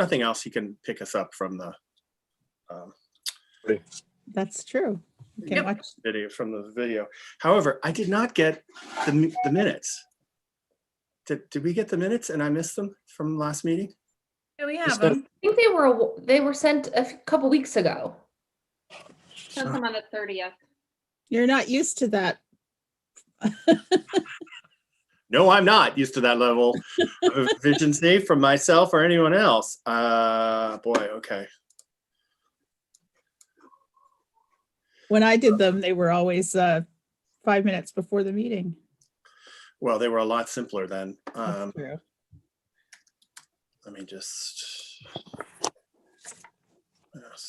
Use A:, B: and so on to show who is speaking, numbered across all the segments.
A: nothing else, he can pick us up from the
B: That's true. You can watch.
A: video from the video. However, I did not get the minutes. Did we get the minutes and I missed them from last meeting?
C: Yeah, we have them.
D: I think they were sent a couple weeks ago.
C: Sent them on the 30th.
B: You're not used to that.
A: No, I'm not used to that level of efficiency from myself or anyone else. Boy, okay.
B: When I did them, they were always 5 minutes before the meeting.
A: Well, they were a lot simpler then.
B: That's true.
A: Let me just. Okay.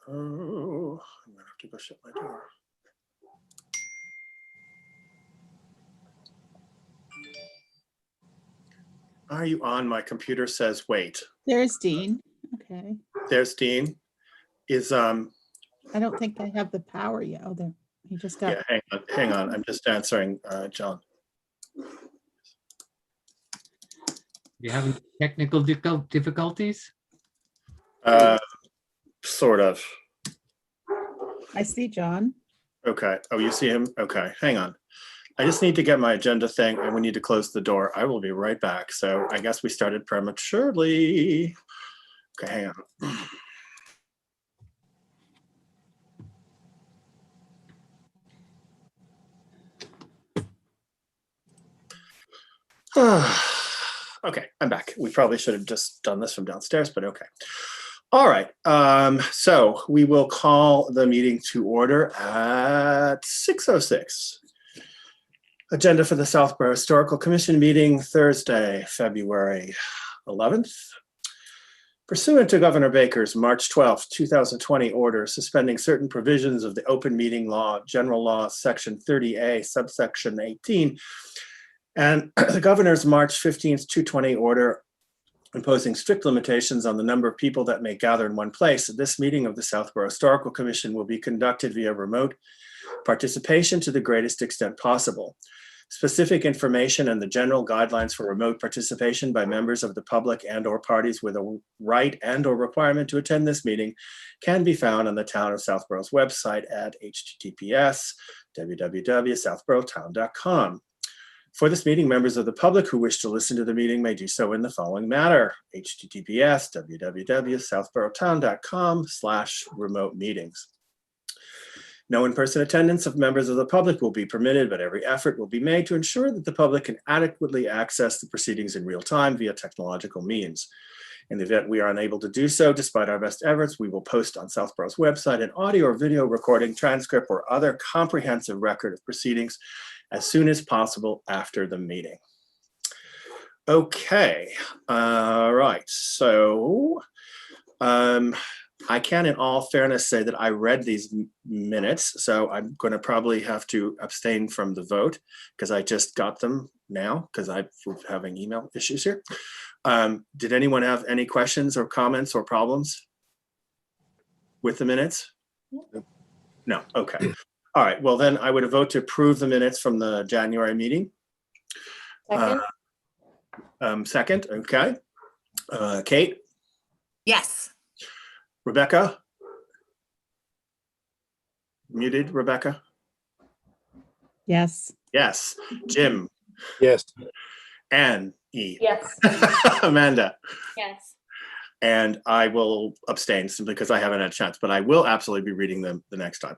A: Oh, I'm gonna have to go shut my door. Are you on? My computer says wait.
B: There's Dean. Okay.
A: There's Dean. Is
B: I don't think they have the power yet. Oh, there. He just got.
A: yeah, hang on. I'm just answering John.
E: You having technical difficulties?
A: Sort of.
B: I see John.
A: Okay. Oh, you see him? Okay. Hang on. I just need to get my agenda thing and we need to close the door. I will be right back. So I guess we started prematurely. Okay, hang on. Okay, I'm back. We probably should have just done this from downstairs, but okay. All right, so we will call the meeting to order at 6:06. Agenda for the Southborough Historical Commission meeting Thursday, February 11th. Pursuant to Governor Baker's March 12th, 2020 order suspending certain provisions of the Open Meeting Law, General Law, Section 30A, subsection 18, and the Governor's March 15th, 2020 order imposing strict limitations on the number of people that may gather in one place, this meeting of the Southborough Historical Commission will be conducted via remote participation to the greatest extent possible. Specific information and the general guidelines for remote participation by members of the public and or parties with a right and or requirement to attend this meeting can be found on the Town of Southborough's website at https://www.southboroughtown.com. For this meeting, members of the public who wish to listen to the meeting may do so in the following manner: https://www.southboroughtown.com/remote meetings. No in-person attendance of members of the public will be permitted, but every effort will be made to ensure that the public can adequately access the proceedings in real time via technological means. In the event we are unable to do so, despite our best efforts, we will post on Southborough's website an audio or video recording, transcript, or other comprehensive record of proceedings as soon as possible after the meeting. Okay, all right, so I can, in all fairness, say that I read these minutes, so I'm going to probably have to abstain from the vote because I just got them now because I'm having email issues here. Did anyone have any questions or comments or problems with the minutes? No, okay. All right, well then I would vote to approve the minutes from the January meeting.
D: Second?
A: Second, okay. Kate?
C: Yes.
A: Rebecca? Muted, Rebecca?
B: Yes.
A: Yes. Jim?
F: Yes.
A: Anne E?
D: Yes.
A: Amanda?
C: Yes.
A: And I will abstain simply because I haven't had a chance, but I will absolutely be reading them the next time.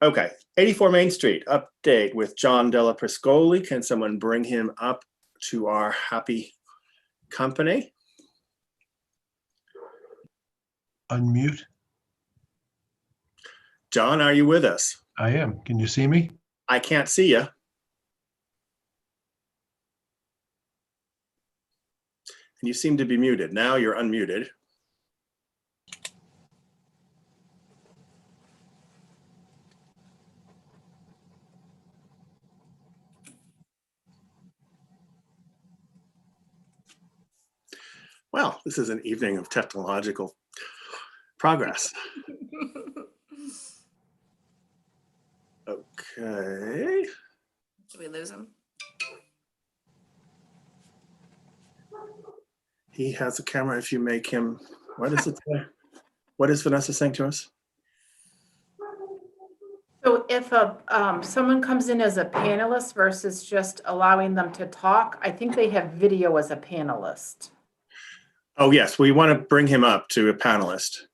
A: Okay, 84 Main Street, update with John Della Priscoli. Can someone bring him up to our happy company?
F: Unmute.
A: John, are you with us?
F: I am. Can you see me?
A: I can't see you. And you seem to be muted. Now you're unmuted. Well, this is an evening of technological progress. Okay.
C: Did we lose him?
A: He has a camera if you make him, what is it say? What is Vanessa saying to us?
G: So if someone comes in as a panelist versus just allowing them to talk, I think they have video as a panelist.
A: Oh, yes, we want to bring him up to a panelist.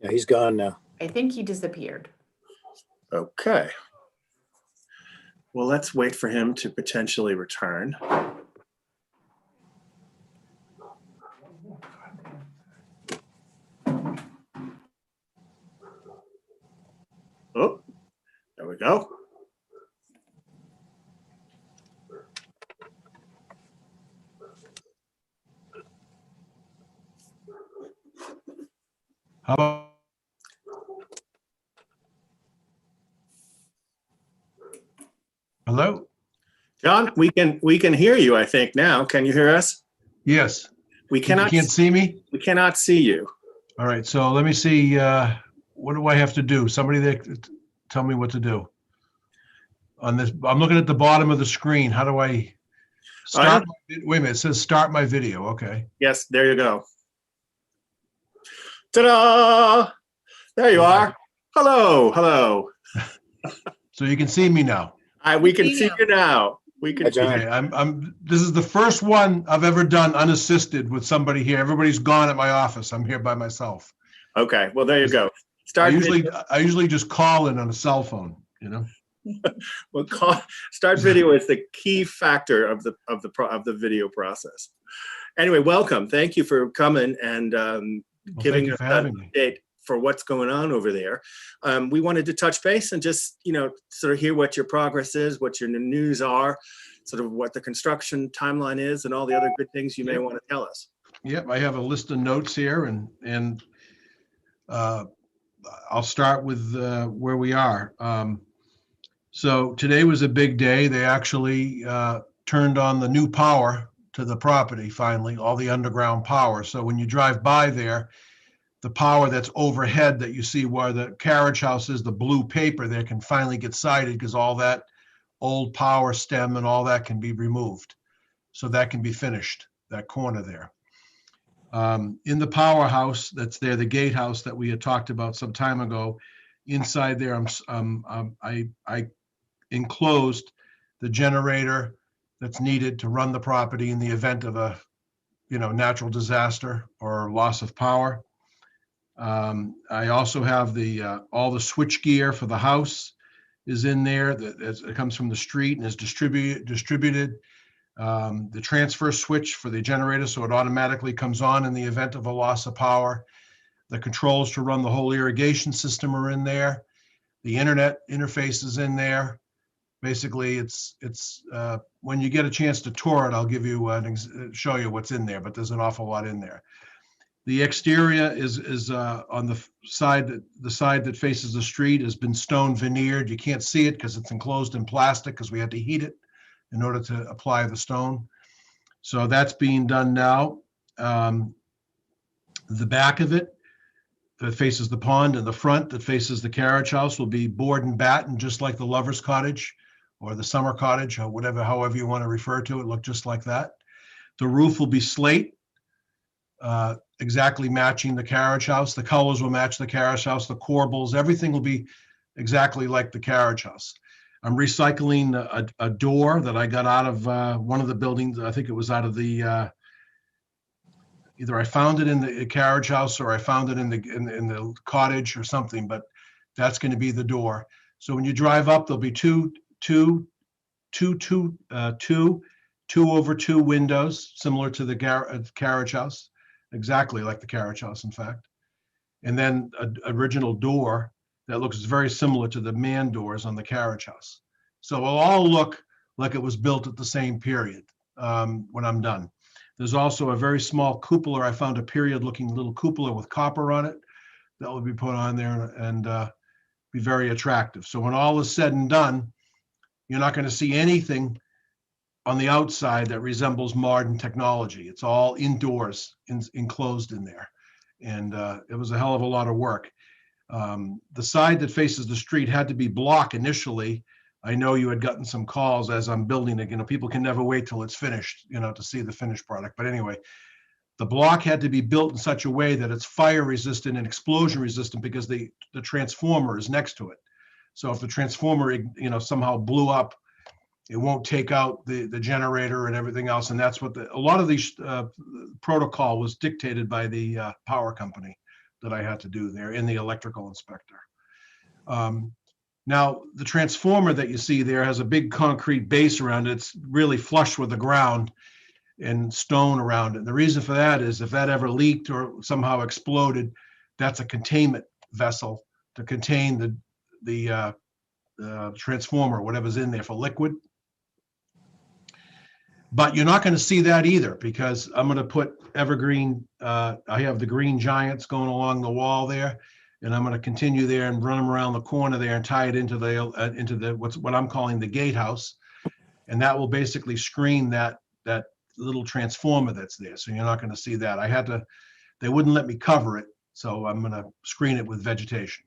H: Yeah, he's gone now.
G: I think he disappeared.
A: Okay. Well, let's wait for him to potentially return. Oh, there we go.
F: How about, hello?
A: John, we can hear you, I think now. Can you hear us?
F: Yes.
A: We
F: You
A: cannot
F: can't see me?
A: we cannot see you.
F: All right, so let me see, what do I have to do? Somebody that tell me what to do. On this, I'm looking at the bottom of the screen. How do I start? Wait a minute, it says start my video. Okay.
A: Yes, there you go. Ta-da! There you are. Hello, hello.
F: So you can see me now.
A: We can
B: See
A: see
B: you.
A: you now. We
H: Hi,
A: can.
H: John.
F: Okay, this is the first one I've ever done unassisted with somebody here. Everybody's gone at my office. I'm here by myself.
A: Okay, well, there you go.
F: I
A: Start
F: usually just call in on a cell phone, you know?
A: Well, start video is the key factor of the video process. Anyway, welcome. Thank you for coming and
F: Well,
A: giving
F: thank you
A: us
F: for
A: an
F: having me.
A: update for what's going on over there. We wanted to touch base and just, sort of hear what your progress is, what your news are, sort of what the construction timeline is, and all the other good things you may want to tell us.
F: Yep, I have a list of notes here and I'll start with where we are. So today was a big day. They actually turned on the new power to the property finally, all the underground power. So when you drive by there, the power that's overhead that you see where the carriage house is, the blue paper there can finally get sighted because all that old power stem and all that can be removed. So that can be finished, that corner there. In the powerhouse that's there, the gatehouse that we had talked about some time ago, inside there, I enclosed the generator that's needed to run the property in the event of a, natural disaster or loss of power. I also have all the switch gear for the house is in there. It comes from the street and is distributed. The transfer switch for the generator, so it automatically comes on in the event of a loss of power. The controls to run the whole irrigation system are in there. The internet interface is in there. Basically, it's when you get a chance to tour it, I'll give you show you what's in there, but there's an awful lot in there. The exterior is on the side that faces the street has been stone veneered. You can't see it because it's enclosed in plastic because we had to heat it in order to apply the stone. So that's being done now. The back of it that faces the pond and the front that faces the carriage house will be board and batten, just like the lover's cottage or the summer cottage or however you want to refer to it, look just like that. The roof will be slate, exactly matching the carriage house. The colors will match the carriage house, the corbels, everything will be exactly like the carriage house. I'm recycling a door that I got out of one of the buildings. I think it was out of the, either I found it in the carriage house or I found it in the cottage or something, but that's going to be the door. So when you drive up, there'll be two 2x2 windows, similar to the carriage house, exactly like the carriage house, in fact. And then an original door that looks very similar to the man doors on the carriage house. So it'll all look like it was built at the same period when I'm done. There's also a very small cupola. I found a period-looking little cupola with copper on it that will be put on there and be very attractive. So when all is said and done, you're not going to see anything on the outside that resembles modern technology. It's all indoors, enclosed in there. And it was a hell of a lot of work. The side that faces the street had to be block initially. I know you had gotten some calls as I'm building it. You know, people can never wait till it's finished, you know, to see the finished product. But anyway, the block had to be built in such a way that it's fire resistant and explosion resistant because the transformer is next to it. So if the transformer, you know, somehow blew up, it won't take out the generator and everything else. And that's what a lot of these protocol was dictated by the power company that I had to do there in the electrical inspector. Now, the transformer that you see there has a big concrete base around it. It's really flush with the ground and stone around it. The reason for that is if that ever leaked or somehow exploded, that's a containment vessel to contain the transformer, whatever's in there for liquid. But you're not going to see that either because I'm going to put evergreen, I have the green giants going along the wall there, and I'm going to continue there and run them around the corner there and tie it into the what I'm calling the gatehouse. And that will basically screen that little transformer that's there. So you're not going to see that. They wouldn't let me cover it. So I'm going to screen it with vegetation.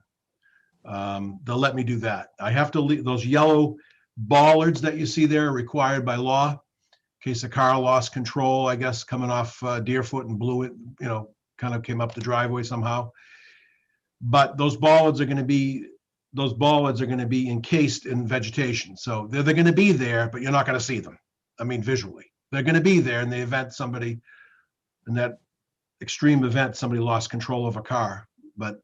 F: They'll let me do that. I have to leave those yellow bollards that you see there are required by law. In case a car lost control, I guess, coming off Deerfoot and blew it, you know, kind of came up the driveway somehow. But those bollards are going to be encased in vegetation. So they're going to be there, but you're not going to see them. I mean, visually. They're going to be there in the event in that extreme event, somebody lost control of a car. But,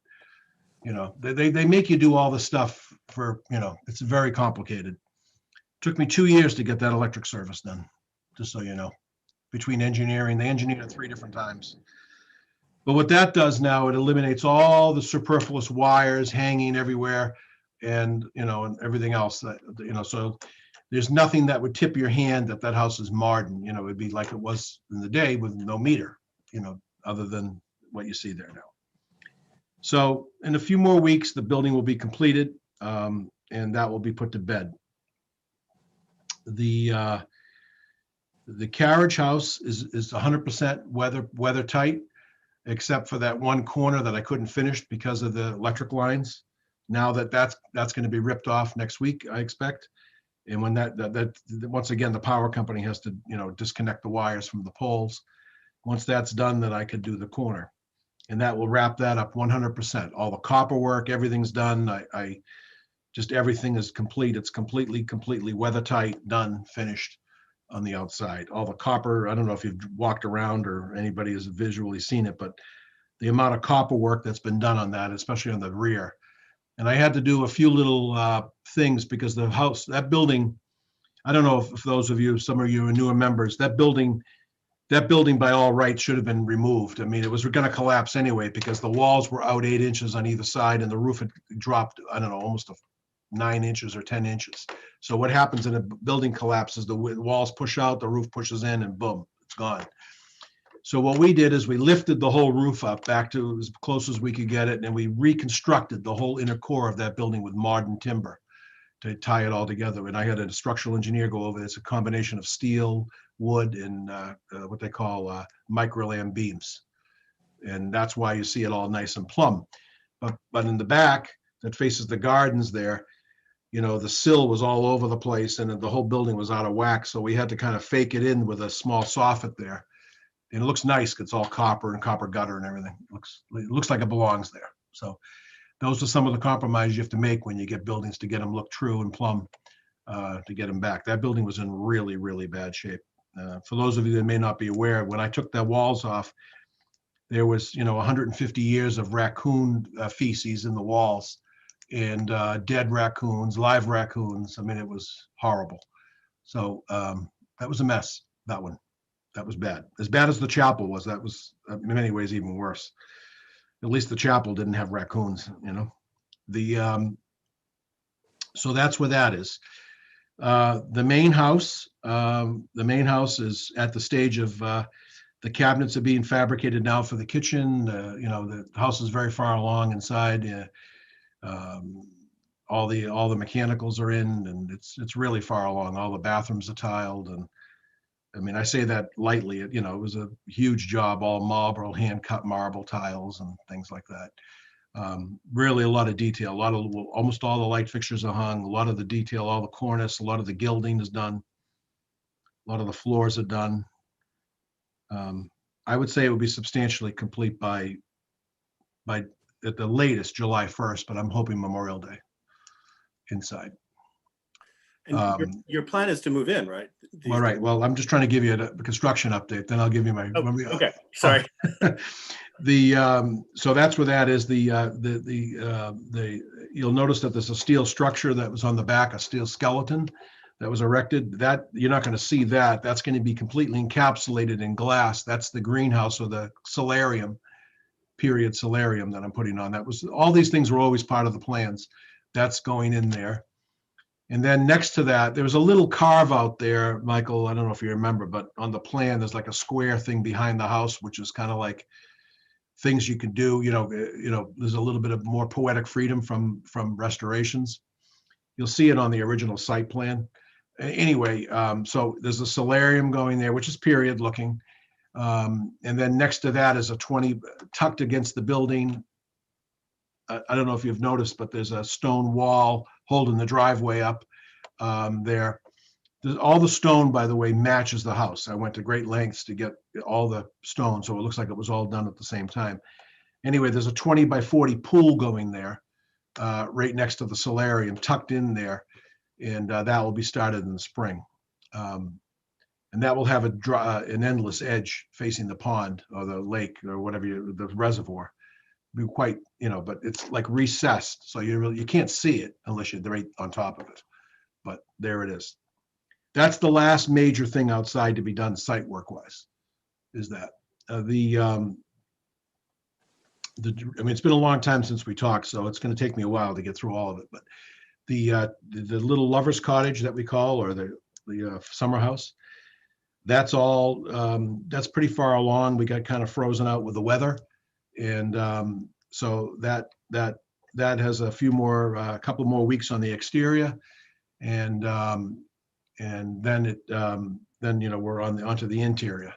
F: you know, they make you do all the stuff for, you know, it's very complicated. Took me 2 years to get that electric service done, just so you know, between engineering. They engineered it 3 different times. But what that does now, it eliminates all the superfluous wires hanging everywhere and, you know, and everything else that, you know, so there's nothing that would tip your hand that house is marred. You know, it'd be like it was in the day with no meter, you know, other than what you see there now. So in a few more weeks, the building will be completed, and that will be put to bed. The carriage house is 100% weather tight, except for that one corner that I couldn't finish because of the electric lines. Now that's going to be ripped off next week, I expect. And when that once again, the power company has to, you know, disconnect the wires from the poles. Once that's done, then I could do the corner, and that will wrap that up 100%. All the copper work, everything's done. I just everything is complete. It's completely weather tight, done, finished on the outside. All the copper. I don't know if you've walked around or anybody has visually seen it, but the amount of copper work that's been done on that, especially on the rear. And I had to do a few little things because the house, that building, I don't know if those of you, some of you are newer members, that building by all rights should have been removed. I mean, it was going to collapse anyway because the walls were out 8 inches on either side and the roof had dropped, I don't know, almost 9 inches or 10 inches. So what happens in a building collapses, the walls push out, the roof pushes in, and boom, it's gone. So what we did is we lifted the whole roof up back to as close as we could get it, and we reconstructed the whole inner core of that building with modern timber to tie it all together. And I had a structural engineer go over it. It's a combination of steel, wood, and what they call microlam beams. And that's why you see it all nice and plumb. But in the back that faces the gardens there, you know, the sill was all over the place and the whole building was out of whack. So we had to kind of fake it in with a small soffit there. And it looks nice. It's all copper and copper gutter and everything. It looks like it belongs there. So those are some of the compromises you have to make when you get buildings to get them look true and plumb, to get them back. That building was in really, really bad shape. For those of you that may not be aware, when I took the walls off, there was, you know, 150 years of raccoon feces in the walls and dead raccoons, live raccoons. I mean, it was horrible. So that was a mess, that one. That was bad. As bad as the chapel was, that was in many ways even worse. At least the chapel didn't have raccoons, you know. So that's where that is. The main house is at the stage of the cabinets are being fabricated now for the kitchen. You know, the house is very far along inside. All the mechanicals are in, and it's really far along. All the bathrooms are tiled, and I mean, I say that lightly. You know, it was a huge job, all marble, hand cut marble tiles and things like that. Really a lot of detail, almost all the light fixtures are hung, a lot of the detail, all the cornice, a lot of the gilding is done. A lot of the floors are done. I would say it would be substantially complete by at the latest July 1st, but I'm hoping Memorial Day inside.
A: And your plan is to move in, right?
F: All right. Well, I'm just trying to give you a construction update. Then I'll give you my.
A: Oh, okay. Sorry.
F: So that's where that is. You'll notice that there's a steel structure that was on the back, a steel skeleton that was erected. That you're not going to see that. That's going to be completely encapsulated in glass. That's the greenhouse or the solarium, period solarium that I'm putting on. That was all these things were always part of the plans. That's going in there. And then next to that, there was a little carve out there, Michael. I don't know if you remember, but on the plan, there's like a square thing behind the house, which is kind of like things you can do. There's a little bit of more poetic freedom from restorations. You'll see it on the original site plan. Anyway, so there's a solarium going there, which is period looking. And then next to that is a 20 tucked against the building. I don't know if you've noticed, but there's a stone wall holding the driveway up there. All the stone, by the way, matches the house. I went to great lengths to get all the stone, so it looks like it was all done at the same time. Anyway, there's a 20 by 40 pool going there, right next to the solarium, tucked in there, and that will be started in the spring. And that will have an endless edge facing the pond or the lake or whatever, the reservoir. Be quite, but it's like recessed, so you can't see it unless you're right on top of it. But there it is. That's the last major thing outside to be done site work wise. Is that it's been a long time since we talked, so it's going to take me a while to get through all of it. But the little lover's cottage that we call, or the summer house, that's all. That's pretty far along. We got kind of frozen out with the weather. And so that has a couple more weeks on the exterior, and then we're onto the interior.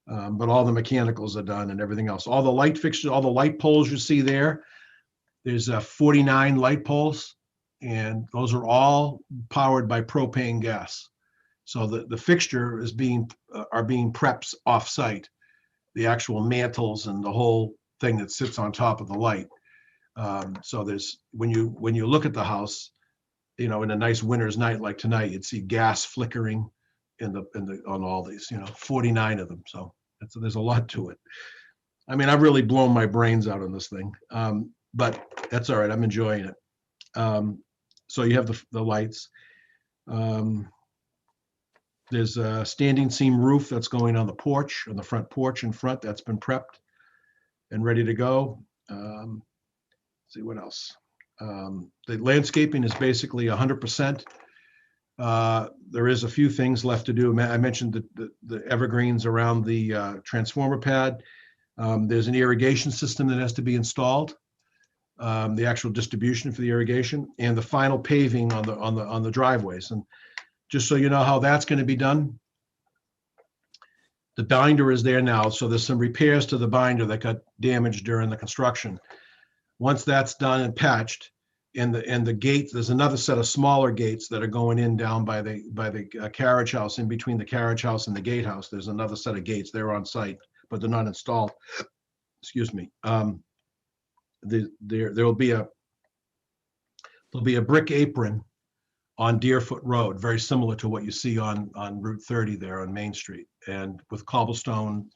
F: But all the mechanicals are done and everything else. All the light fixtures, all the light poles you see there. There's 49 light poles, and those are all powered by propane gas. So the fixture are being prepped off-site. The actual mantles and the whole thing that sits on top of the light. So there's when you look at the house, in a nice winter's night like tonight, you'd see gas flickering on all these, 49 of them. So there's a lot to it. I mean, I've really blown my brains out on this thing, but that's all right. I'm enjoying it. So you have the lights. There's a standing seam roof that's going on the porch, on the front porch in front. That's been prepped and ready to go. Let's see what else. The landscaping is basically 100%. There is a few things left to do. I mentioned the evergreens around the transformer pad. There's an irrigation system that has to be installed. The actual distribution for the irrigation, and the final paving on the driveways. And just so you know how that's going to be done, the binder is there now. So there's some repairs to the binder that got damaged during the construction. Once that's done and patched, and the gates, there's another set of smaller gates that are going in down by the carriage house, in between the carriage house and the gatehouse. There's another set of gates. They're on site, but they're not installed. Excuse me. There'll be a brick apron on Deerfoot Road, very similar to what you see on Route 30 there on Main Street, and with cobblestone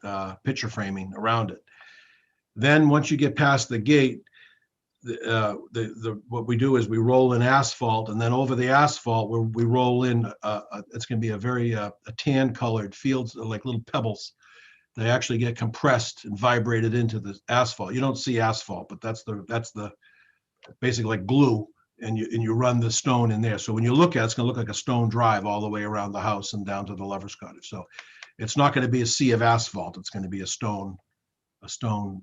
F: picture framing around it. Then once you get past the gate, what we do is we roll in asphalt, and then over the asphalt we roll in. It's going to be a very tan colored fields, like little pebbles. They actually get compressed and vibrated into the asphalt. You don't see asphalt, but that's the basically like glue. And you run the stone in there. So when you look at it, it's going to look like a stone drive all the way around the house and down to the lover's cottage. So it's not going to be a sea of asphalt. It's going to be a stone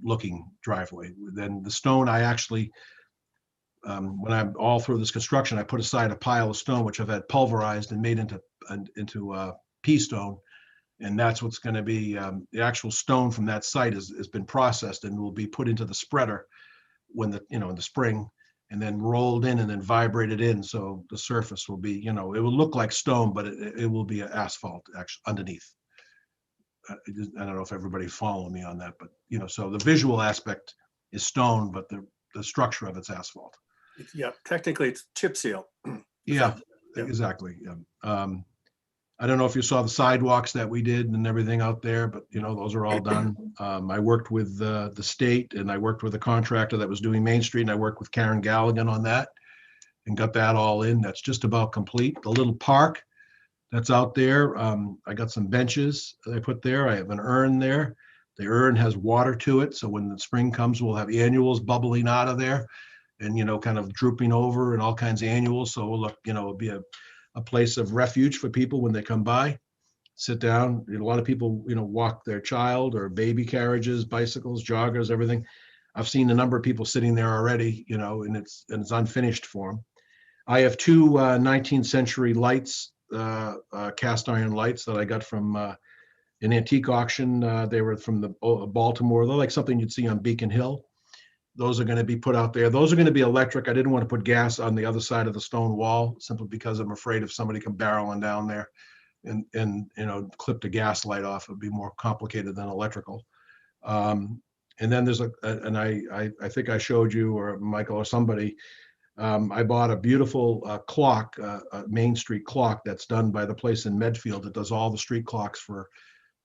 F: looking driveway. Then the stone, I actually, when I'm all through this construction, I put aside a pile of stone, which I've had pulverized and made into pea stone. And that's what's going to be, the actual stone from that site has been processed and will be put into the spreader when in the spring, and then rolled in and then vibrated in. So the surface will be, it will look like stone, but it will be asphalt actually underneath. I don't know if everybody's following me on that, but so the visual aspect is stone, but the structure of it's asphalt.
A: Yeah, technically it's chip seal.
F: Yeah,
A: Yeah.
F: exactly. Yeah. I don't know if you saw the sidewalks that we did and everything out there, but those are all done. I worked with the state, and I worked with a contractor that was doing Main Street, and I worked with Karen Galligan on that and got that all in. That's just about complete. The little park that's out there, I got some benches that I put there. I have an urn there. The urn has water to it, so when the spring comes, we'll have annuals bubbling out of there and kind of drooping over, and all kinds of annuals. So we'll look, it'll be a place of refuge for people when they come by, sit down. A lot of people, walk their child or baby carriages, bicycles, joggers, everything. I've seen a number of people sitting there already, and it's unfinished for them. I have two 19th century lights, cast iron lights that I got from an antique auction. They were from the Baltimore. They're like something you'd see on Beacon Hill. Those are going to be put out there. Those are going to be electric. I didn't want to put gas on the other side of the stone wall simply because I'm afraid if somebody come barreling down there and clip the gas light off, it'd be more complicated than electrical. And then there's and I think I showed you, or Michael or somebody, I bought a beautiful clock, a Main Street clock that's done by the place in Medfield that does all the street clocks for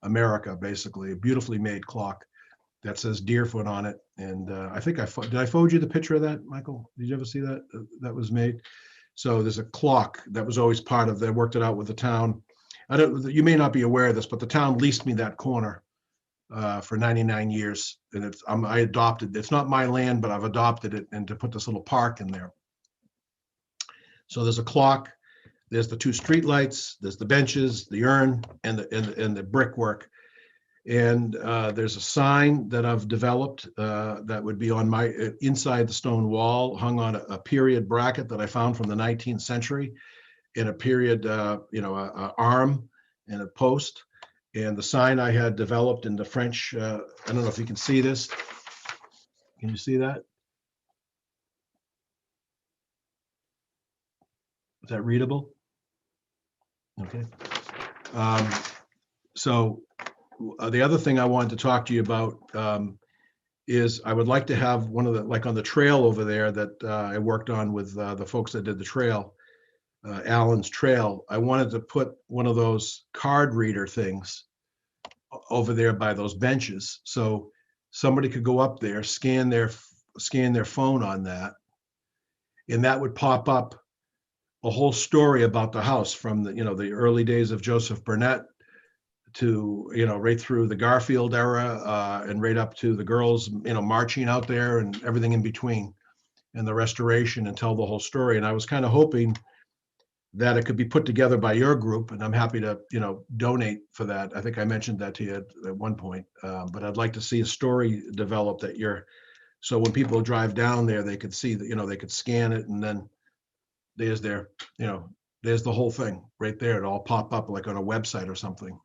F: America, basically. A beautifully made clock that says Deerfoot on it. And I think did I forward you the picture of that, Michael? Did you ever see that? That was made. So there's a clock that was always part of, they worked it out with the town. You may not be aware of this, but the town leased me that corner for 99 years. And I adopted, it's not my land, but I've adopted it, and to put this little park in there. So there's a clock, there's the two street lights, there's the benches, the urn, and the brickwork. And there's a sign that I've developed that would be on inside the stone wall, hung on a period bracket that I found from the 19th century, in a period, a arm and a post. And the sign I had developed in the French, I don't know if you can see this. Can you see that? Is that readable? Okay. So the other thing I wanted to talk to you about is I would like to have one of the, like on the trail over there that I worked on with the folks that did the trail, Allen's Trail. I wanted to put one of those card reader things over there by those benches, so somebody could go up there, scan their phone on that, and that would pop up a whole story about the house from the early days of Joseph Burnett to right through the Garfield era, and right up to the girls marching out there and everything in between, and the restoration, and tell the whole story. And I was kind of hoping that it could be put together by your group, and I'm happy to donate for that. I think I mentioned that to you at one point, but I'd like to see a story develop so when people drive down there, they could see that they could scan it, and then there's there's the whole thing right there. It all pop up like on a website or something.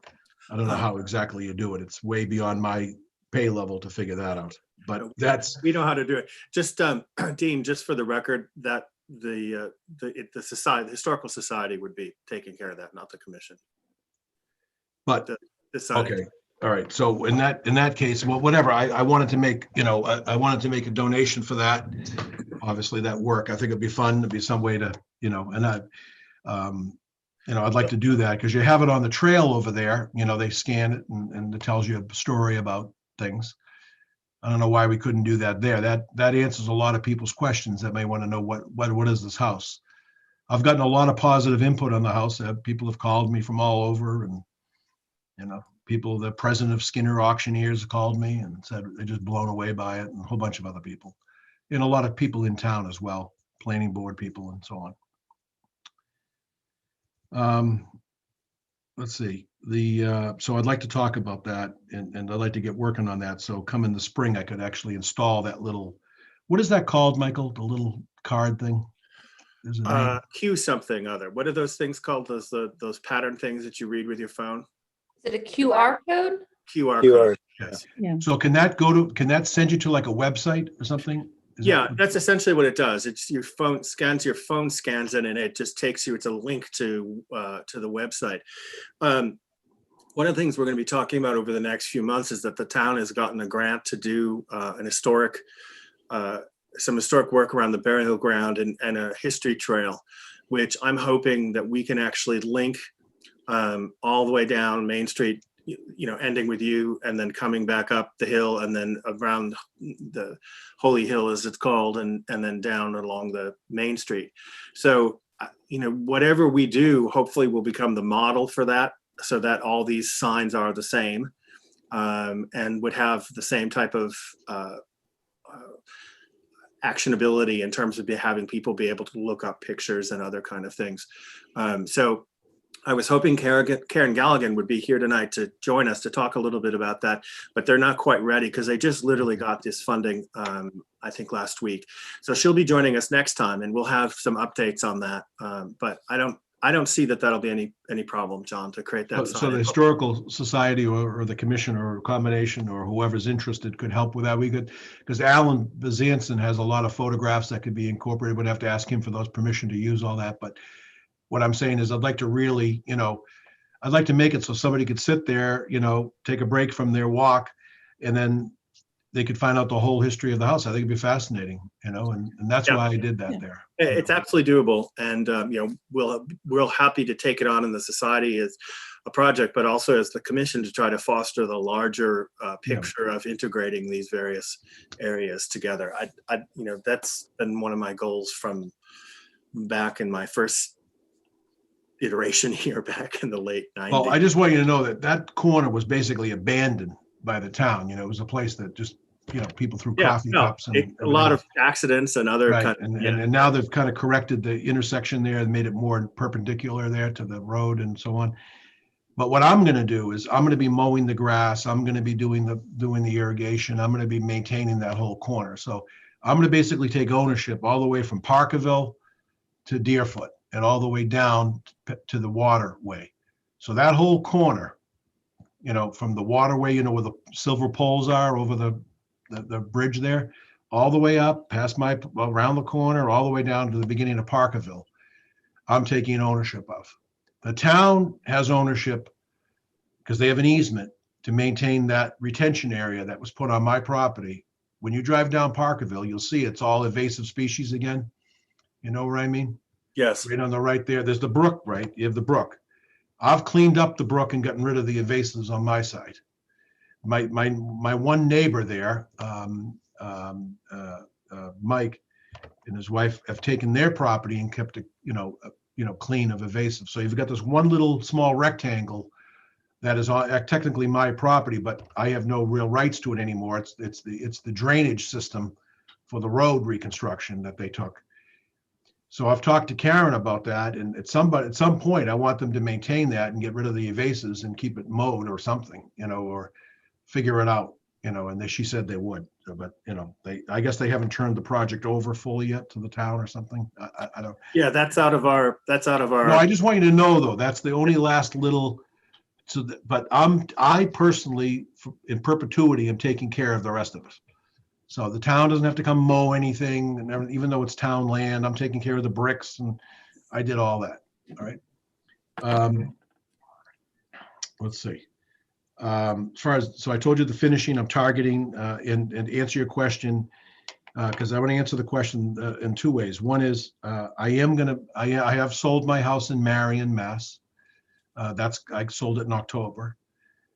F: I don't know how exactly you do it. It's way beyond my pay level to figure that out, but
A: we know how to do it. Just Dean, just for the record, that the historical society would be taking care of that, not the commission.
F: But
A: Society.
F: okay, all right. So in that case, well, whatever. I wanted to make I wanted to make a donation for that. Obviously, that work. I think it'd be fun. It'd be some way to and I'd like to do that, because you have it on the trail over there. They scan it and it tells you a story about things. I don't know why we couldn't do that there. That answers a lot of people's questions that may want to know what is this house. I've gotten a lot of positive input on the house. People have called me from all over, and the president of Skinner Auctioneers called me and said they're just blown away by it, and a whole bunch of other people, and a lot of people in town as well, planning board people and so on. Let's see. So I'd like to talk about that, and I'd like to get working on that. So come in the spring, I could actually install that little, what is that called, Michael? The little card thing? There's a name.
A: Q something other. What are those things called? Those pattern things that you read with your phone?
D: Is it a QR code?
A: QR
H: QR.
A: code. Yes.
B: Yeah.
F: So can that send you to like a website or something? Is
A: Yeah,
F: that-
A: that's essentially what it does. It's your phone scans it, and it just takes you. It's a link to the website. One of the things we're going to be talking about over the next few months is that the town has gotten a grant to do some historic work around the burial ground and a history trail, which I'm hoping that we can actually link all the way down Main Street, ending with you and then coming back up the hill and then around the Holy Hill, as it's called, and then down along the Main Street. So, whatever we do, hopefully will become the model for that, so that all these signs are the same and would have the same type of actionability in terms of having people be able to look up pictures and other kind of things. So I was hoping Karen Galligan would be here tonight to join us to talk a little bit about that, but they're not quite ready because they just literally got this funding, I think last week. So she'll be joining us next time, and we'll have some updates on that. But I don't see that that'll be any problem, John, to create that.
F: So the Historical Society or the commission or a combination or whoever's interested could help with that. We could, because Alan Bazanson has a lot of photographs that could be incorporated. We'd have to ask him for those permission to use all that. But what I'm saying is I'd like to really, I'd like to make it so somebody could sit there, take a break from their walk, and then they could find out the whole history of the house. I think it'd be fascinating, and that's why I did that there.
A: It's absolutely doable, and we're happy to take it on in the society as a project, but also as the commission to try to foster the larger picture of integrating these various areas together. That's been one of my goals from back in my first iteration here back in the late 90s.
F: Well, I just want you to know that corner was basically abandoned by the town. It was a place that just, people threw coffee cups and
A: a lot of accidents and other
F: right.
A: kind of,
F: and now they've kind of corrected the intersection there and made it more perpendicular there to the road and so on. But what I'm going to do is I'm going to be mowing the grass. I'm going to be doing the irrigation. I'm going to be maintaining that whole corner. So I'm going to basically take ownership all the way from Parkerville to Deerfoot and all the way down to the waterway. So that whole corner, from the waterway, where the silver poles are over the bridge there, all the way up past around the corner, all the way down to the beginning of Parkerville, I'm taking ownership of. The town has ownership because they have an easement to maintain that retention area that was put on my property. When you drive down Parkerville, you'll see it's all invasive species again. You know what I mean?
A: yes.
F: Right on the right there. There's the brook, right? You have the brook. I've cleaned up the brook and gotten rid of the invasives on my side. My one neighbor there, Mike and his wife, have taken their property and kept it, clean of invasive. So you've got this one little small rectangle that is technically my property, but I have no real rights to it anymore. It's the drainage system for the road reconstruction that they took. So I've talked to Karen about that, and at some point I want them to maintain that and get rid of the invasives and keep it mowed or something, or figure it out, and she said they would, but I guess they haven't turned the project over fully yet to the town or something. I don't.
A: Yeah, that's out of our.
F: No, I just want you to know though, that's the only last little. But I personally, in perpetuity, am taking care of the rest of us. So the town doesn't have to come mow anything, and even though it's town land, I'm taking care of the bricks, and I did all that. All right. Let's see. So I told you the finishing. I'm targeting and answer your question because I want to answer the question in two ways. One is I have sold my house in Marion, Mass. I sold it in October,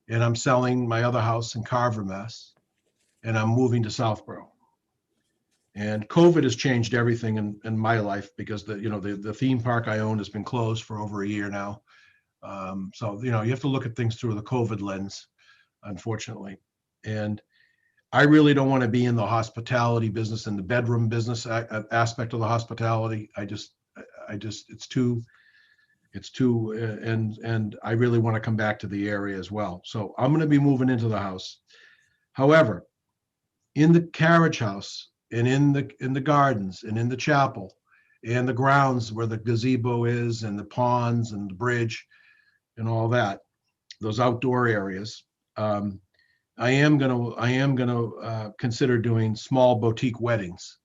F: and I'm selling my other house in Carver, Mass. And I'm moving to Southborough. And COVID has changed everything in my life because the theme park I own has been closed for over a year now. So you have to look at things through the COVID lens, unfortunately. And I really don't want to be in the hospitality business and the bedroom business aspect of the hospitality. It's too, and I really want to come back to the area as well. So I'm going to be moving into the house. However, in the Carriage House and in the gardens and in the chapel and the grounds where the gazebo is and the ponds and the bridge and all that, those outdoor areas, I am gonna consider doing small boutique weddings.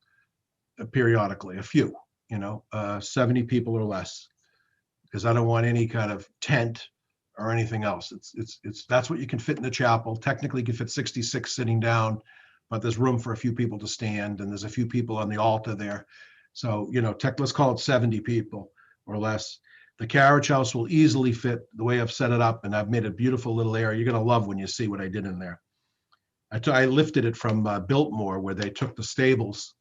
F: periodically, a few, 70 people or less, because I don't want any kind of tent or anything else. That's what you can fit in the chapel. Technically, you can fit 66 sitting down, but there's room for a few people to stand, and there's a few people on the altar there. So, let's call it 70 people or less. The Carriage House will easily fit the way I've set it up, and I've made a beautiful little area. You're going to love when you see what I did in there. I lifted it from Biltmore, where they took the stables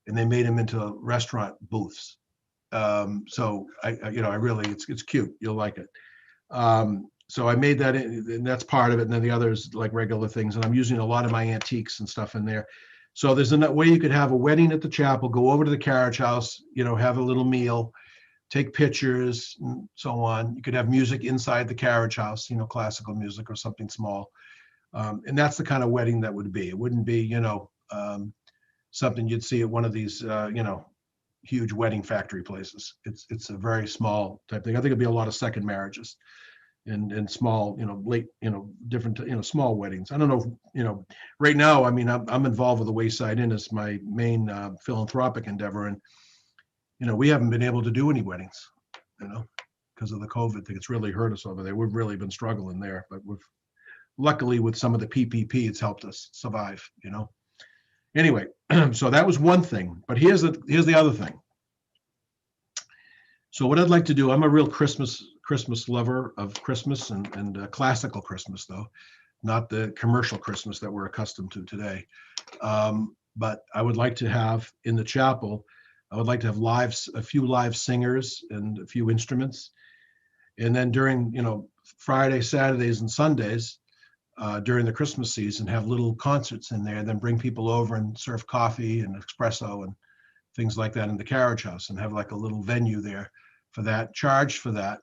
F: and they made them into restaurant booths. So I really, it's cute. You'll like it. So I made that, and that's part of it. And then the others like regular things. And I'm using a lot of my antiques and stuff in there. So there's a way you could have a wedding at the chapel, go over to the Carriage House, have a little meal, take pictures, and so on. You could have music inside the Carriage House, classical music or something small. And that's the kind of wedding that would be. It wouldn't be, something you'd see at one of these, huge wedding factory places. It's a very small type thing. I think it'd be a lot of second marriages and small, late, different, small weddings. I don't know, right now, I mean, I'm involved with the Wayside Inn as my main philanthropic endeavor. And, we haven't been able to do any weddings, because of the COVID thing. It's really hurt us over there. We've really been struggling there, but luckily with some of the PPP, it's helped us survive, Anyway, so that was one thing, but here's the other thing. So what I'd like to do, I'm a real Christmas lover of Christmas and classical Christmas, though, not the commercial Christmas that we're accustomed to today. But I would like to have in the chapel, I would like to have a few live singers and a few instruments. And then during, Friday, Saturdays, and Sundays, during the Christmas season, have little concerts in there, then bring people over and serve coffee and espresso and things like that in the Carriage House, and have like a little venue there for that, charge for that.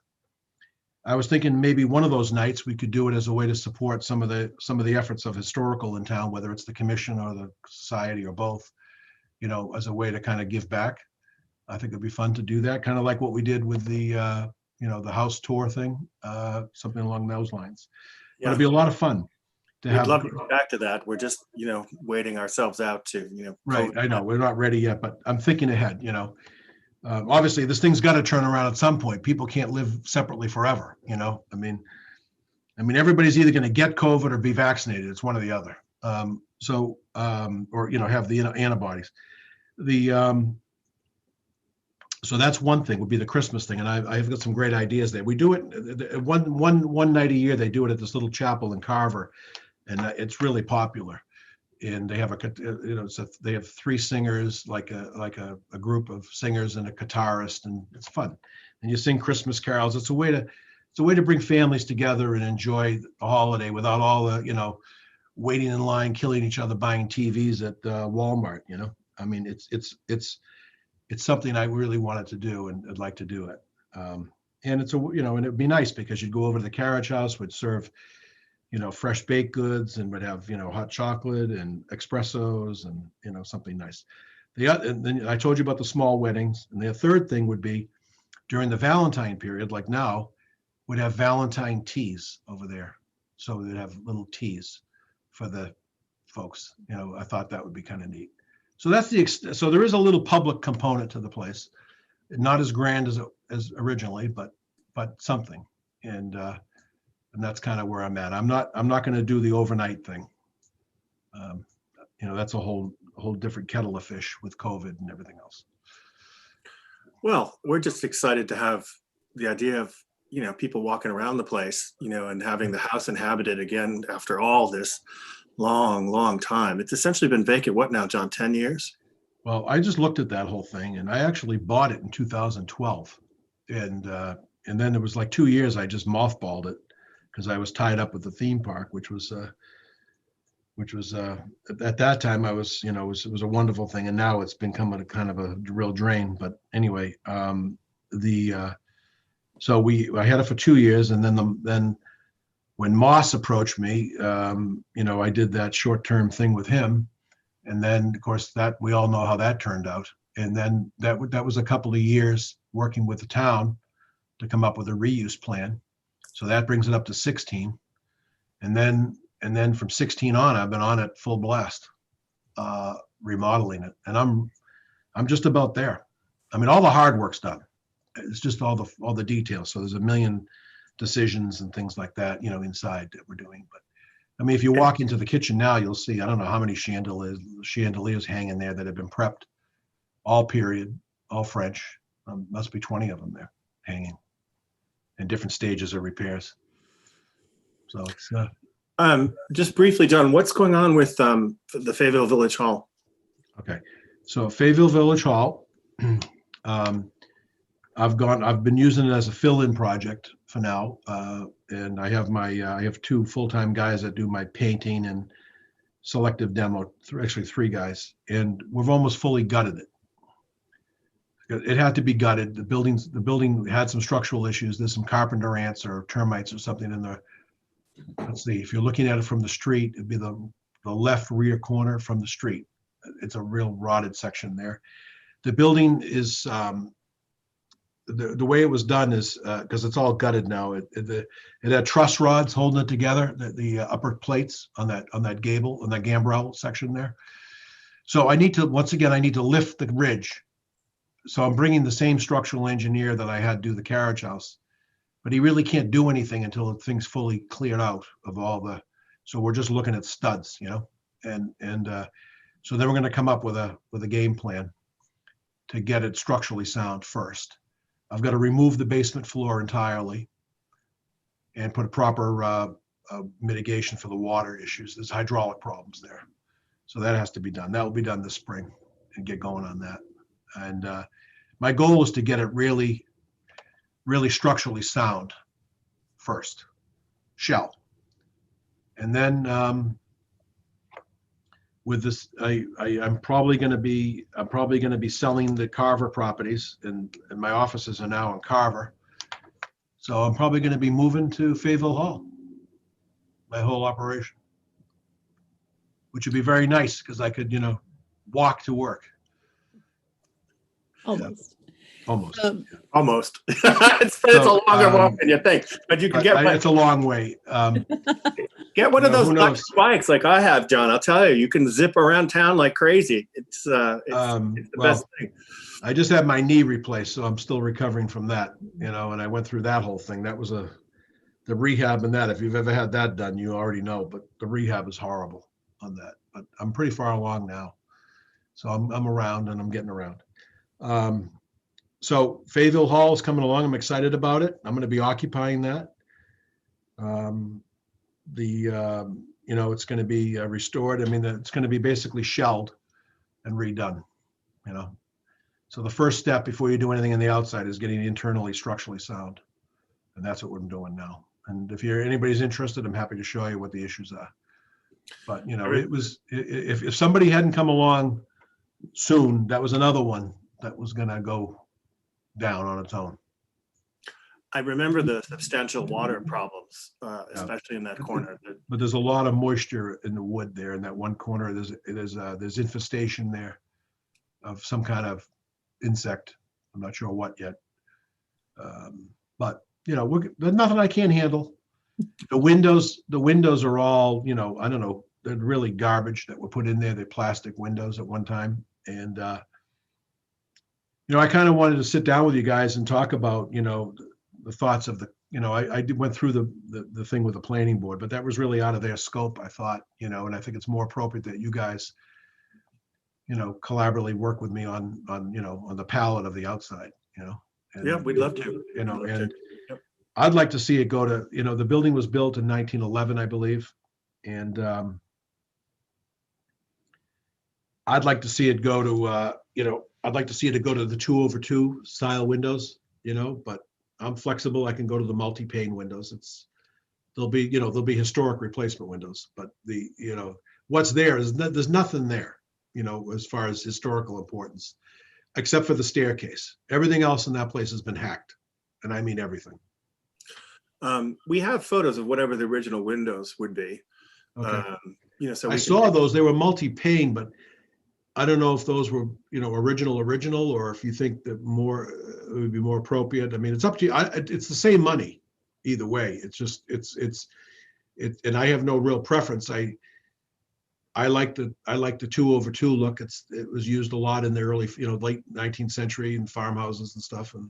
F: I was thinking maybe one of those nights we could do it as a way to support some of the efforts of historical in town, whether it's the commission or the society or both, as a way to kind of give back. I think it'd be fun to do that, kind of like what we did with the the house tour thing, something along those lines. But it'd be a lot of fun to
A: We'd
F: have.
A: love to get back to that. We're just, waiting ourselves out to,
F: Right,
A: COVID.
F: I know we're not ready yet, but I'm thinking ahead. Obviously this thing's got to turn around at some point. People can't live separately forever. I mean, everybody's either going to get COVID or be vaccinated. It's one or the other. Or have the antibodies. So that's one thing, would be the Christmas thing, and I've got some great ideas there. We do it one night a year. They do it at this little chapel in Carver, and it's really popular. And they have they have 3 singers, like a group of singers and a guitarist, and it's fun. And you sing Christmas carols. It's a way to bring families together and enjoy the holiday without all the waiting in line, killing each other, buying TVs at Walmart. I mean, it's something I really wanted to do, and I'd like to do it. And it's and it'd be nice because you'd go over to the Carriage House, would serve, fresh baked goods, and would have, hot chocolate and espressos and, something nice. And then I told you about the small weddings. And the third thing would be during the Valentine period, like now, would have Valentine teas over there. So they'd have little teas for the folks. I thought that would be kind of neat. So that's so there is a little public component to the place, not as grand as originally, but something, and that's kind of where I'm at. I'm not going to do the overnight thing. That's a whole different kettle of fish with COVID and everything else.
A: Well, we're just excited to have the idea of, people walking around the place, and having the house inhabited again after all this long time. It's essentially been vacant, what now, John, 10 years?
F: Well, I just looked at that whole thing, and I actually bought it in 2012. And then it was like 2 years I just mothballed it because I was tied up with the theme park, which was at that time it was a wonderful thing, and now it's become a kind of a real drain. But anyway, so I had it for 2 years, and then when Moss approached me, I did that short-term thing with him, and then of course that we all know how that turned out. And then that was a couple of years working with the town to come up with a reuse plan. So that brings it up to 16, and then from 16 on, I've been on it full blast, remodeling it, and I'm just about there. I mean, all the hard work's done. It's just all the details. So there's a million decisions and things like that, inside that we're doing. But I mean, if you walk into the kitchen now, you'll see, I don't know how many chandeliers hanging there that have been prepped, all period, all French. Must be 20 of them there hanging in different stages of repairs. So it's
A: just briefly, John, what's going on with the Fayetteville Village Hall?
F: okay. So Fayetteville Village Hall, I've been using it as a fill-in project for now, and I have two full-time guys that do my painting and selective demo. Actually, three guys, and we've almost fully gutted it. It had to be gutted. The building had some structural issues. There's some carpenter ants or termites or something in there. Let's see. If you're looking at it from the street, it'd be the left rear corner from the street. It's a real rotted section there. The building is the way it was done is because it's all gutted now. It had truss rods holding it together. The upper plates on that gable, on that gambrel section there. So I need to lift the ridge. So I'm bringing the same structural engineer that I had do the Carriage House, but he really can't do anything until the thing's fully cleared out of all the. So we're just looking at studs, and so then we're going to come up with a game plan to get it structurally sound first. I've got to remove the basement floor entirely and put a proper mitigation for the water issues. There's hydraulic problems there, so that has to be done. That will be done this spring and get going on that. And my goal is to get it really, really structurally sound first, shell. And then with this, I'm probably going to be selling the Carver properties, and my offices are now in Carver. So I'm probably going to be moving to Fayetteville Hall, my whole operation, which would be very nice because I could, walk to work.
B: Almost.
F: Almost.
A: Almost. it's a longer walk than you think, but you can get one.
F: It's a long way.
A: Get one of those
F: who knows?
A: bikes like I have, John. I'll tell you, you can zip around town like crazy. It's the best thing.
F: I just had my knee replaced, so I'm still recovering from that, and I went through that whole thing. That was the rehab and that. If you've ever had that done, you already know, but the rehab is horrible on that. But I'm pretty far along now. So I'm around and I'm getting around. So Fayetteville Hall is coming along. I'm excited about it. I'm going to be occupying that. It's going to be restored. I mean, it's going to be basically shelled and redone, So the first step before you do anything on the outside is getting internally structurally sound. And that's what we're doing now. And if anybody's interested, I'm happy to show you what the issues are. But, it was, if somebody hadn't come along soon, that was another one that was going to go down on its own.
A: I remember the substantial water problems, especially in that corner.
F: But there's a lot of moisture in the wood there in that one corner. There's infestation there of some kind of insect. I'm not sure what yet. But there's nothing I can't handle. The windows are all, I don't know, they're really garbage that were put in there. They're plastic windows at one time. And, I kind of wanted to sit down with you guys and talk about, the thoughts of I went through the thing with the planning board, but that was really out of their scope, I thought, and I think it's more appropriate that you guys, collaboratively work with me on the palette of the outside, And,
A: yeah, we'd love to.
F: Yep. I'd like to see it go to, the building was built in 1911, I believe. And I'd like to see it go to, I'd like to see it go to the 2/2 style windows, but I'm flexible. I can go to the multi-pane windows. There'll be historic replacement windows, but what's there is there's nothing there, as far as historical importance, except for the staircase. Everything else in that place has been hacked. And I mean everything.
A: We have photos of whatever the original windows would be.
F: Okay.
A: So
F: I saw those. They were multi-pane, but I don't know if those were, original, or if you think that it would be more appropriate. I mean, it's up to you. It's the same money either way. It's just, and I have no real preference. I like the 2/2 look. It was used a lot in the early, late 19th century in farmhouses and stuff. And,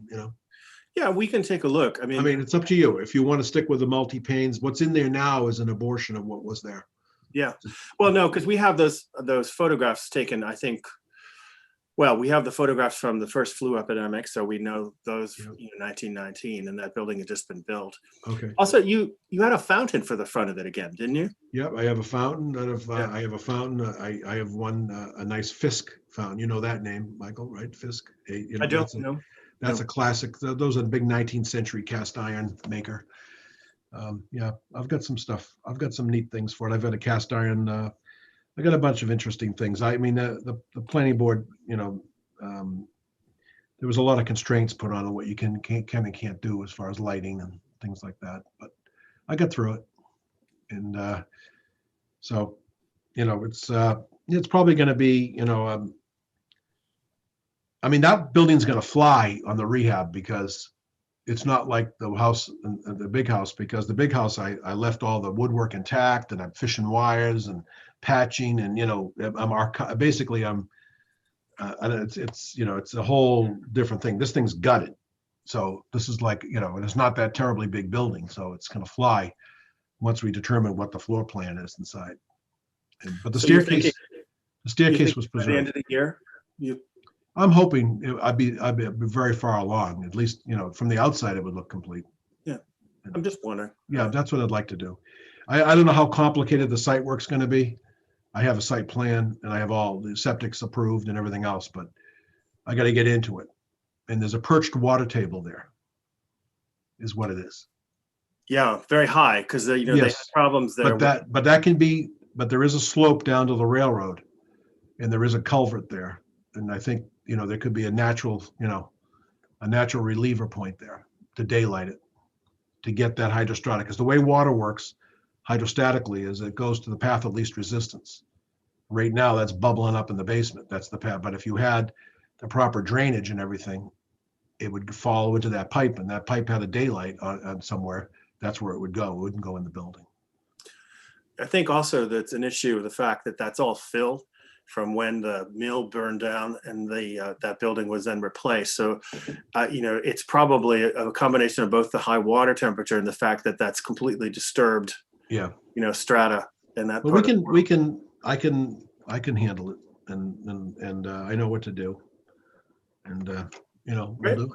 A: Yeah, we can take a look. I
F: I
A: mean,
F: mean, it's up to you. If you want to stick with the multi-panes, what's in there now is an abortion of what was there.
A: yeah. Well, no, because we have those photographs taken, I think. Well, we have the photographs from the first flu epidemic, so we know those,
F: Yeah.
A: 1919, and that building had just been built.
F: Okay.
A: Also, you had a fountain for the front of it again, didn't you?
F: Yep, I have a fountain.
A: Yeah.
F: I have a fountain. I have one, a nice Fisk fountain. You know that name, Michael, right? Fisk.
A: I don't know.
F: That's
A: No.
F: a classic. Those are the big 19th century cast iron maker. Yeah, I've got some stuff. I've got some neat things for it. I've got a cast iron. I got a bunch of interesting things. I mean, the planning board, there was a lot of constraints put on what you can and can't do as far as lighting and things like that. But I got through it, and so it's probably going to be I mean, that building's going to fly on the rehab because it's not like the house, the big house, because the big house, I left all the woodwork intact and I'm fishing wires and patching and, it's a whole different thing. This thing's gutted. So this is like, and it's not that terribly big building. So it's going to fly once we determine what the floor plan is inside. But the
A: So you're
F: staircase,
A: thinking-
F: the staircase was
A: By the end
F: preserved.
A: of the year,
F: I'm hoping I'd be very far along, at least, from the outside, it would look complete.
A: I'm just wondering.
F: Yeah, that's what I'd like to do. I don't know how complicated the site work's going to be. I have a site plan and I have all the septics approved and everything else, but I got to get into it. And there's a perched water table there, is what it is.
A: Yeah, very high because they have
F: Yes.
A: problems there.
F: But there is a slope down to the railroad, and there is a culvert there, and I think there could be a natural reliever point there to daylight it, to get that hydrostatic. Because the way water works hydrostatically is it goes to the path of least resistance. Right now, that's bubbling up in the basement. That's the path. But if you had the proper drainage and everything, it would follow into that pipe, and that pipe had a daylight on somewhere. That's where it would go. It wouldn't go in the building.
A: I think also that's an issue of the fact that that's all fill from when the mill burned down and that building was then replaced. So, it's probably a combination of both the high water temperature and the fact that that's completely disturbed,
F: Yeah.
A: strata in that.
F: But
A: part of the world.
F: I can handle it, and I know what to do, and we'll
A: Great.
F: do it.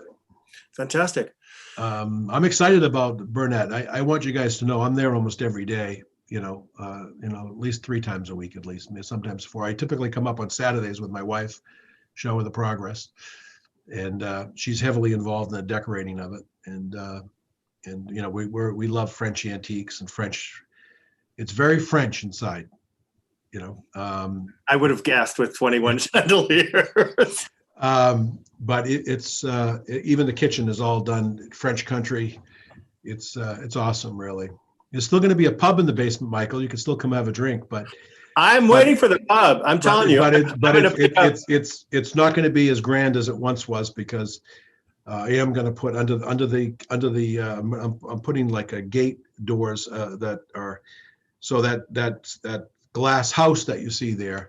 A: Fantastic.
F: I'm excited about Burnett. I want you guys to know I'm there almost every day. At least 3 times a week, at least, sometimes 4. I typically come up on Saturdays with my wife, show her the progress, and she's heavily involved in the decorating of it. And we love French antiques and French. It's very French inside.
A: I would have guessed with 21 chandeliers.
F: But it's even the kitchen is all done French country. It's awesome, really. There's still going to be a pub in the basement, Michael. You can still come have a drink, but
A: I'm waiting for the pub. I'm telling you.
F: It's not going to be as grand as it once was because I am going to put under the I'm putting like a gate doors that are so that glass house that you see there.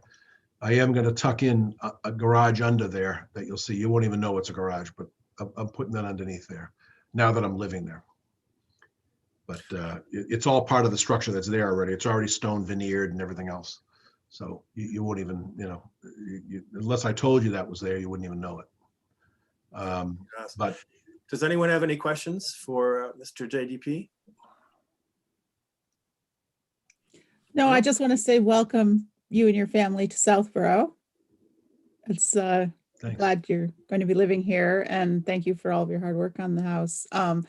F: I am going to tuck in a garage under there that you'll see. You won't even know it's a garage, but I'm putting that underneath there now that I'm living there. But it's all part of the structure that's there already. It's already stone veneered and everything else. So you won't even, unless I told you that was there, you wouldn't even know it. But
A: does anyone have any questions for Mr. JDP?
B: No, I just want to say welcome you and your family to Southborough. It's
F: thanks.
B: glad you're going to be living here, and thank you for all of your hard work on the house. I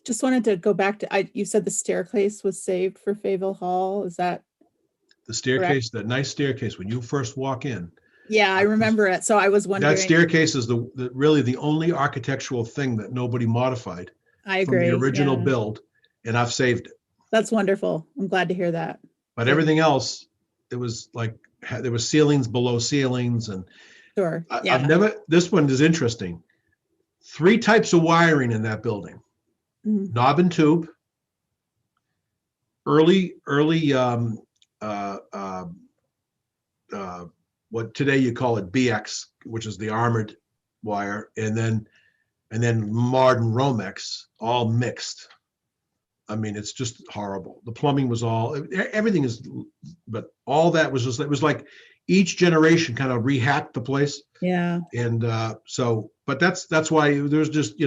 B: just wanted to go back to, you said the staircase was saved for Fayetteville Hall. Is that?
F: The staircase, that nice staircase, when you first walk in.
B: Yeah, I remember it. So I was wondering.
F: That staircase is really the only architectural thing that nobody modified.
B: I agree.
F: From the original
B: yeah.
F: build, and I've saved it.
B: That's wonderful. I'm glad to hear that.
F: But everything else, it was like, there was ceilings below ceilings, and
B: Sure. Yeah.
F: this one is interesting. 3 types of wiring in that building.
B: Mhm.
F: Knob and tube, early uh, uh, what today you call it BX, which is the armored wire, and then modern Romex, all mixed. I mean, it's just horrible. The plumbing was all, everything is, but all that was just, it was like each generation kind of rehacked the place.
B: Yeah,
F: And but that's why there's just,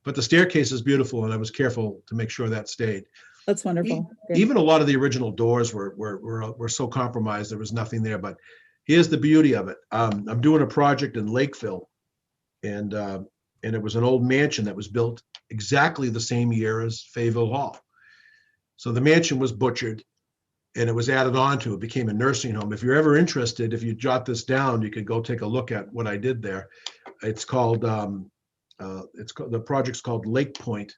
F: but the staircase is beautiful, and I was careful to make sure that stayed.
B: that's wonderful. Good.
F: Even a lot of the original doors were so compromised, there was nothing there. But here's the beauty of it. I'm doing a project in Lakeville, and it was an old mansion that was built exactly the same year as Fayetteville Hall. So the mansion was butchered, and it was added on to. It became a nursing home. If you're ever interested, if you jot this down, you could go take a look at what I did there. It's called the project's called Lake Point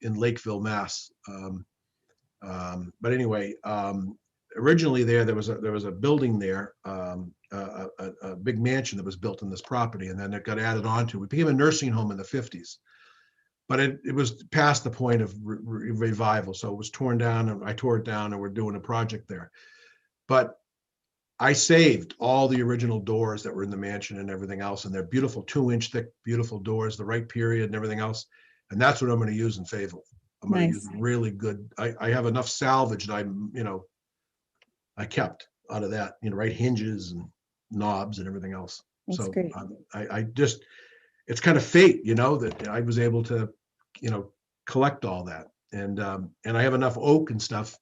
F: in Lakeville, Mass. But anyway, originally there was a building there, a big mansion that was built in this property, and then it got added on to. It became a nursing home in the 50s. But it was past the point of revival, so it was torn down, and I tore it down, and we're doing a project there. But I saved all the original doors that were in the mansion and everything else, and they're beautiful 2-inch thick, beautiful doors, the right period and everything else. And that's what I'm going to use in Fayetteville. I'm going to
B: Nice.
F: use really good. I have enough salvage that I kept out of that, right hinges and knobs and everything else.
B: That's
F: So
B: great.
F: I just, it's kind of fate, that I was able to, collect all that. And I have enough oak and stuff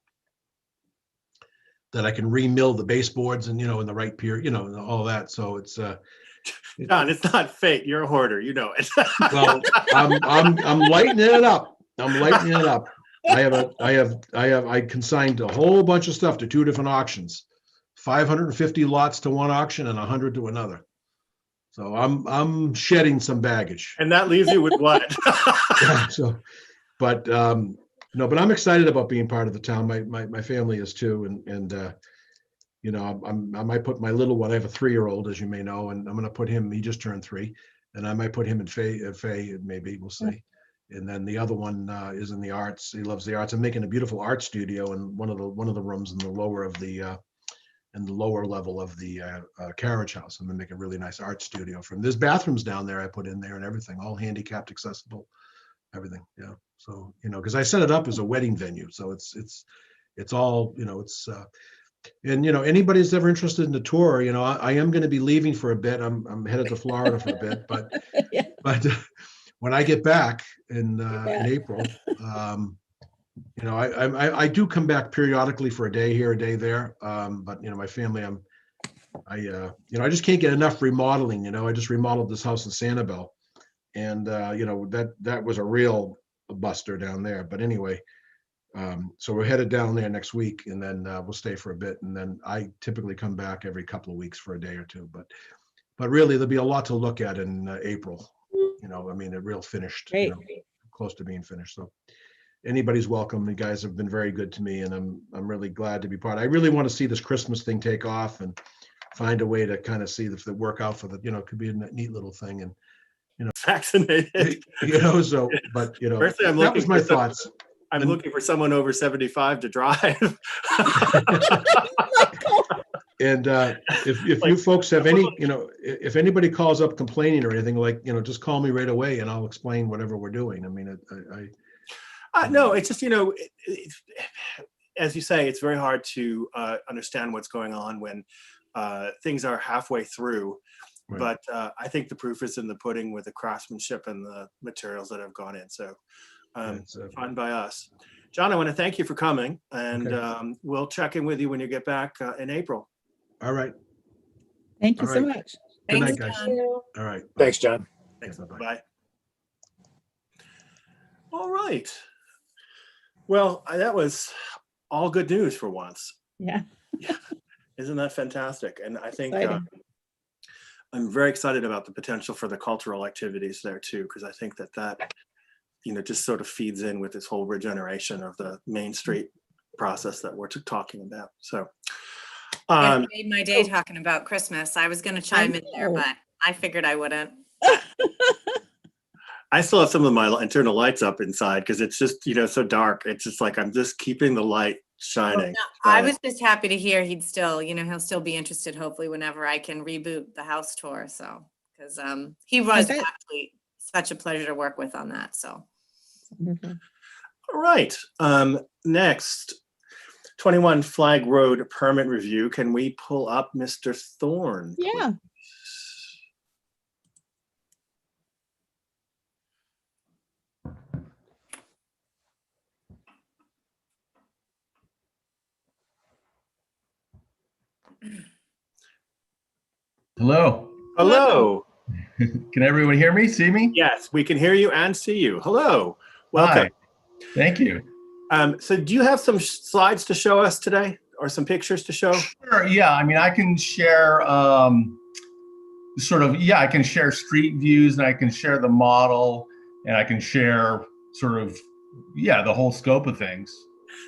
F: that I can remill the baseboards and, in the right period, and all that. So it's,
A: John, it's not fate. You're a hoarder. You know it.
F: well, I'm lightening it up. I'm lightening it up. I consigned a whole bunch of stuff to 2 different auctions, 550 lots to one auction and 100 to another. So I'm shedding some baggage.
A: And that leaves you with what?
F: So, but but I'm excited about being part of the town. My family is too, and I might put my little one. I have a 3-year-old, as you may know, and I'm going to put him. He just turned 3, and I might put him in Faye. Maybe we'll see. And then the other one is in the arts. He loves the arts. I'm making a beautiful art studio in one of the rooms in the lower of the in the lower level of the Carriage House. I'm gonna make a really nice art studio from. There's bathrooms down there I put in there and everything, all handicapped accessible, everything. Yeah. So because I set it up as a wedding venue, so it's all it's. And anybody's ever interested in the tour, I am going to be leaving for a bit. I'm headed to Florida for a bit, but
B: Yeah.
F: but when I get back in April, I do come back periodically for a day here, a day there. But my family, I just can't get enough remodeling. I just remodeled this house in Sanibel, and that was a real buster down there. But anyway, so we're headed down there next week, and then we'll stay for a bit, and then I typically come back every couple of weeks for a day or two. But really, there'll be a lot to look at in April. A real finished,
B: Great.
F: close to being finished. So anybody's welcome. You guys have been very good to me, and I'm really glad to be part. I really want to see this Christmas thing take off and find a way to kind of see if it work out for the, it could be a neat little thing. And
A: Vaccinated.
F: So, but
A: Firstly,
F: that was my thoughts.
A: I'm looking for someone over 75 to drive.
F: And if you folks have any, if anybody calls up complaining or anything, just call me right away and I'll explain whatever we're doing. I mean,
A: No, it's just, as you say, it's very hard to understand what's going on when things are halfway through.
F: Right.
A: But I think the proof is in the pudding with the craftsmanship and the materials that have gone in. So fine by us. John, I want to thank you for coming, and
F: Okay.
A: We'll check in with you when you get back in April.
F: All right.
B: Thank you
F: All
B: so
F: right.
B: much.
F: Good
C: Thanks,
F: night, guys.
C: John.
F: All right. Bye.
A: Thanks, John. Thanks.
F: Bye-bye.
A: Bye. All right. Well, that was all good news for once.
B: Yeah.
A: Isn't that fantastic? And I think
B: Exciting.
A: I'm very excited about the potential for the cultural activities there too, because I think that just sort of feeds in with this whole regeneration of the Main Street process that we're talking about. So,
C: You made my day talking about Christmas. I was going to chime in there,
B: know.
C: but I figured I wouldn't.
A: I still have some of my internal lights up inside because it's just, so dark. It's just like I'm just keeping the light shining.
C: I
A: shining.
C: was just happy to hear he'd still, he'll still be interested hopefully whenever I can reboot the house tour. So, because he was
B: Okay.
C: actually such a pleasure to work with on that. So,
B: Wonderful.
A: All right. Next, 21 Flag Road permit review. Can we pull up Mr. Thorne?
B: Yeah.
F: Hello.
A: Hello.
F: Can everyone hear me, see me?
A: Yes, we can hear you and see you. Hello. Welcome.
F: Hi. Thank you.
A: So do you have some slides to show us today or some pictures to show?
F: Sure, yeah, I mean, I can share I can share street views and I can share the model and I can share the whole scope of things.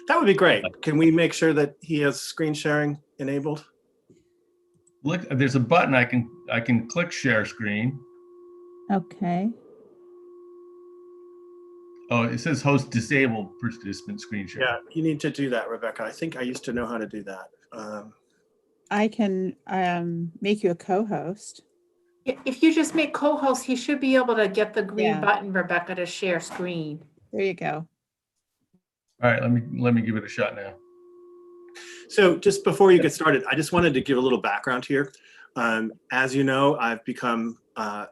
A: That would be great. Can we make sure that he has screen sharing enabled?
F: Look, there's a button I can click share screen.
B: Okay.
F: Oh, it says host disabled participant screen share.
A: Yeah, you need to do that, Rebecca. I think I used to know how to do that.
B: I can make you a co-host.
G: If you just make co-host, he should be able to get the green
B: Yeah.
G: button, Rebecca, to share screen.
B: There you go.
F: All right, let me give it a shot now.
A: So just before you get started, I just wanted to give a little background here. As you know, I've become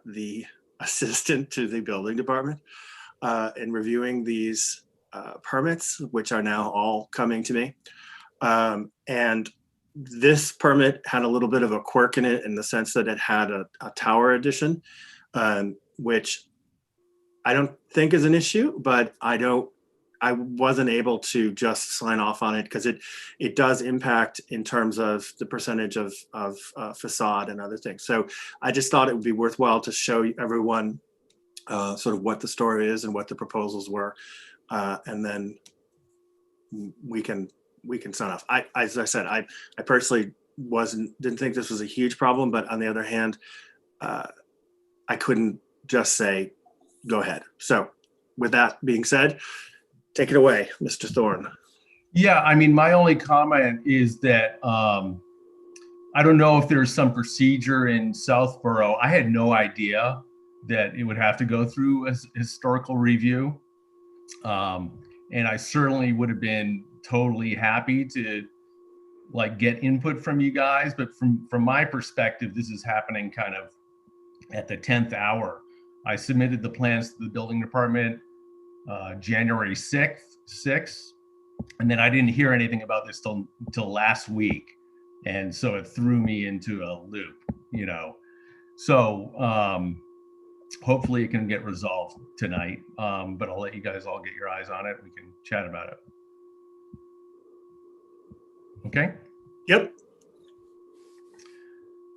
A: the assistant to the building department in reviewing these permits, which are now all coming to me. And this permit had a little bit of a quirk in it in the sense that it had a tower addition, which I don't think is an issue, but I wasn't able to just sign off on it because it does impact in terms of the percentage of facade and other things. So I just thought it would be worthwhile to show everyone sort of what the story is and what the proposals were, and then we can sign off. As I said, I personally didn't think this was a huge problem, but on the other hand, I couldn't just say go ahead. So with that being said, take it away, Mr. Thorne.
F: Yeah, I mean, my only comment is that I don't know if there's some procedure in Southborough. I had no idea that it would have to go through a historical review. And I certainly would have been totally happy to get input from you guys. But from my perspective, this is happening kind of at the 10th hour. I submitted the plans to the building department January 6th, and then I didn't hear anything about this till last week, and so it threw me into a loop, So hopefully it can get resolved tonight, but I'll let you guys all get your eyes on it. We can chat about it. Okay?
A: Yep.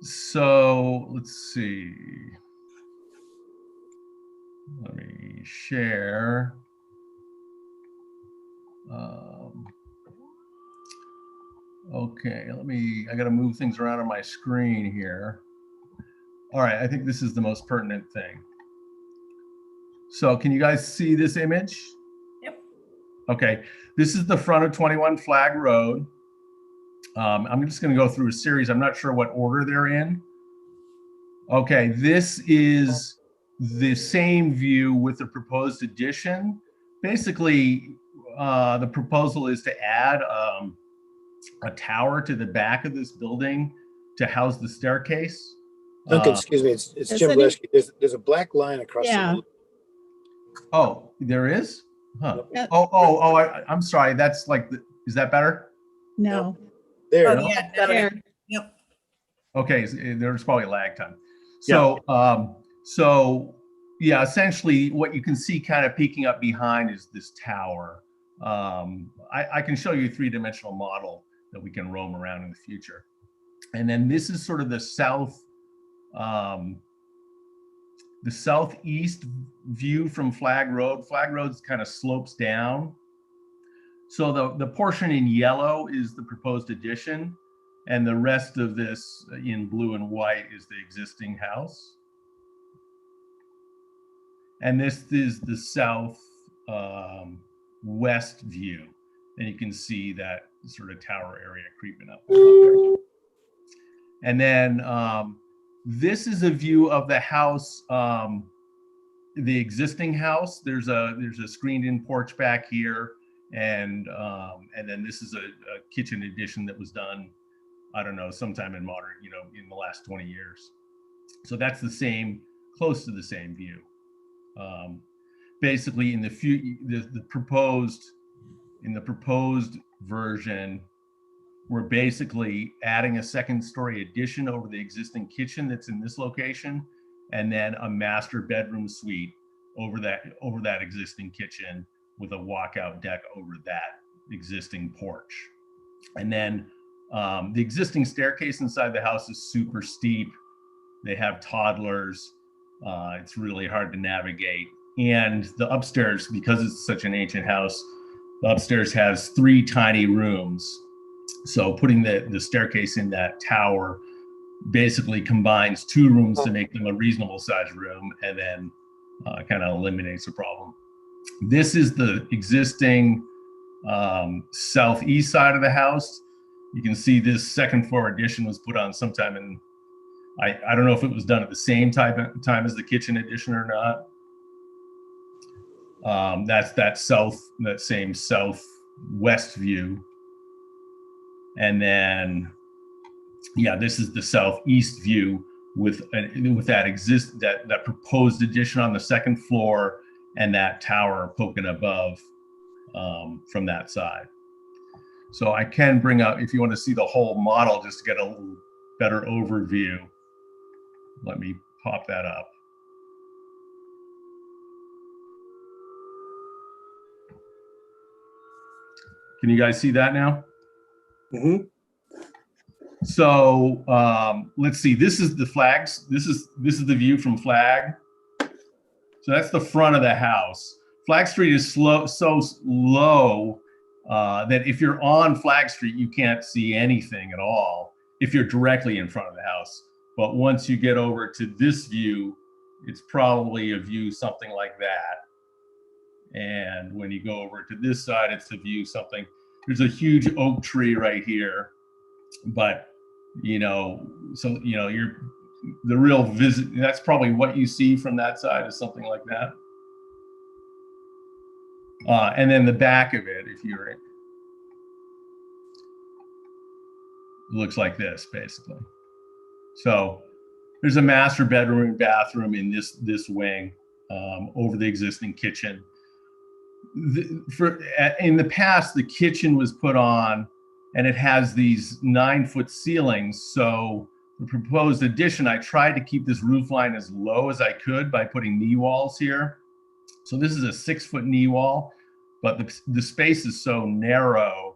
F: So let's see. Let me share. Okay, I got to move things around on my screen here. All right, I think this is the most pertinent thing. So can you guys see this image?
C: Yep.
F: Okay, this is the front of 21 Flag Road. I'm just going to go through a series. I'm not sure what order they're in. Okay, this is the same view with the proposed addition. Basically, the proposal is to add a tower to the back of this building to house the staircase.
H: Duncan, excuse me, it's
B: Is
H: Jim
B: any-
H: Gillespie. There's a black line across
B: Yeah.
H: the.
F: Oh, there is? Huh.
B: Yeah.
F: I'm sorry. That's is that better?
B: No.
H: There.
C: Oh,
F: No?
C: yeah,
B: There.
C: Yep.
F: Okay, there's probably a lag time. So, yeah, essentially what you can see kind of peeking up behind is this tower. I can show you a three-dimensional model that we can roam around in the future. And then this is sort of the southeast view from Flag Road. Flag Road kind of slopes down. So the portion in yellow is the proposed addition, and the rest of this in blue and white is the existing house. And this is the south west view. And you can see that
I: sort of tower area creeping up there. And then this is a view of the house, the existing house. There's a screened-in porch back here, and then this is a kitchen addition that was done, I don't know, sometime in modern, in the last 20 years. So that's the same, close to the same view. Basically, in the proposed version, we're basically adding a second-story addition over the existing kitchen that's in this location, and then a master bedroom suite over that existing kitchen with a walkout deck over that existing porch. And then the existing staircase inside the house is super steep. They have toddlers. It's really hard to navigate. And the upstairs, because it's such an ancient house, the upstairs has 3 tiny rooms. So putting the staircase in that tower basically combines 2 rooms to make them a reasonable sized room, and then kind of eliminates the problem. This is the existing southeast side of the house. You can see this second floor addition was put on sometime in, I don't know if it was done at the same time as the kitchen addition or not. That's that same southwest view. And then, yeah, this is the southeast view with that proposed addition on the second floor and that tower poking above from that side. So I can bring up, if you want to see the whole model, just to get a little better overview. Let me pop that up. Can you guys see that now?
A: Mm-hmm.
I: So let's see. This is the flags. This is the view from Flag. So that's the front of the house. Flag Street is so low that if you're on Flag Street, you can't see anything at all if you're directly in front of the house. But once you get over to this view, it's probably a view something like that. And when you go over to this side, it's a view something. There's a huge oak tree right here, but so you're the real visit. That's probably what you see from that side is something like that. And then the back of it, if you're, it looks like this basically. So there's a master bedroom and bathroom in this wing over the existing kitchen. In the past, the kitchen was put on and it has these 9-foot ceilings. So the proposed addition, I tried to keep this roof line as low as I could by putting knee walls here. So this is a 6-foot knee wall, but the space is so narrow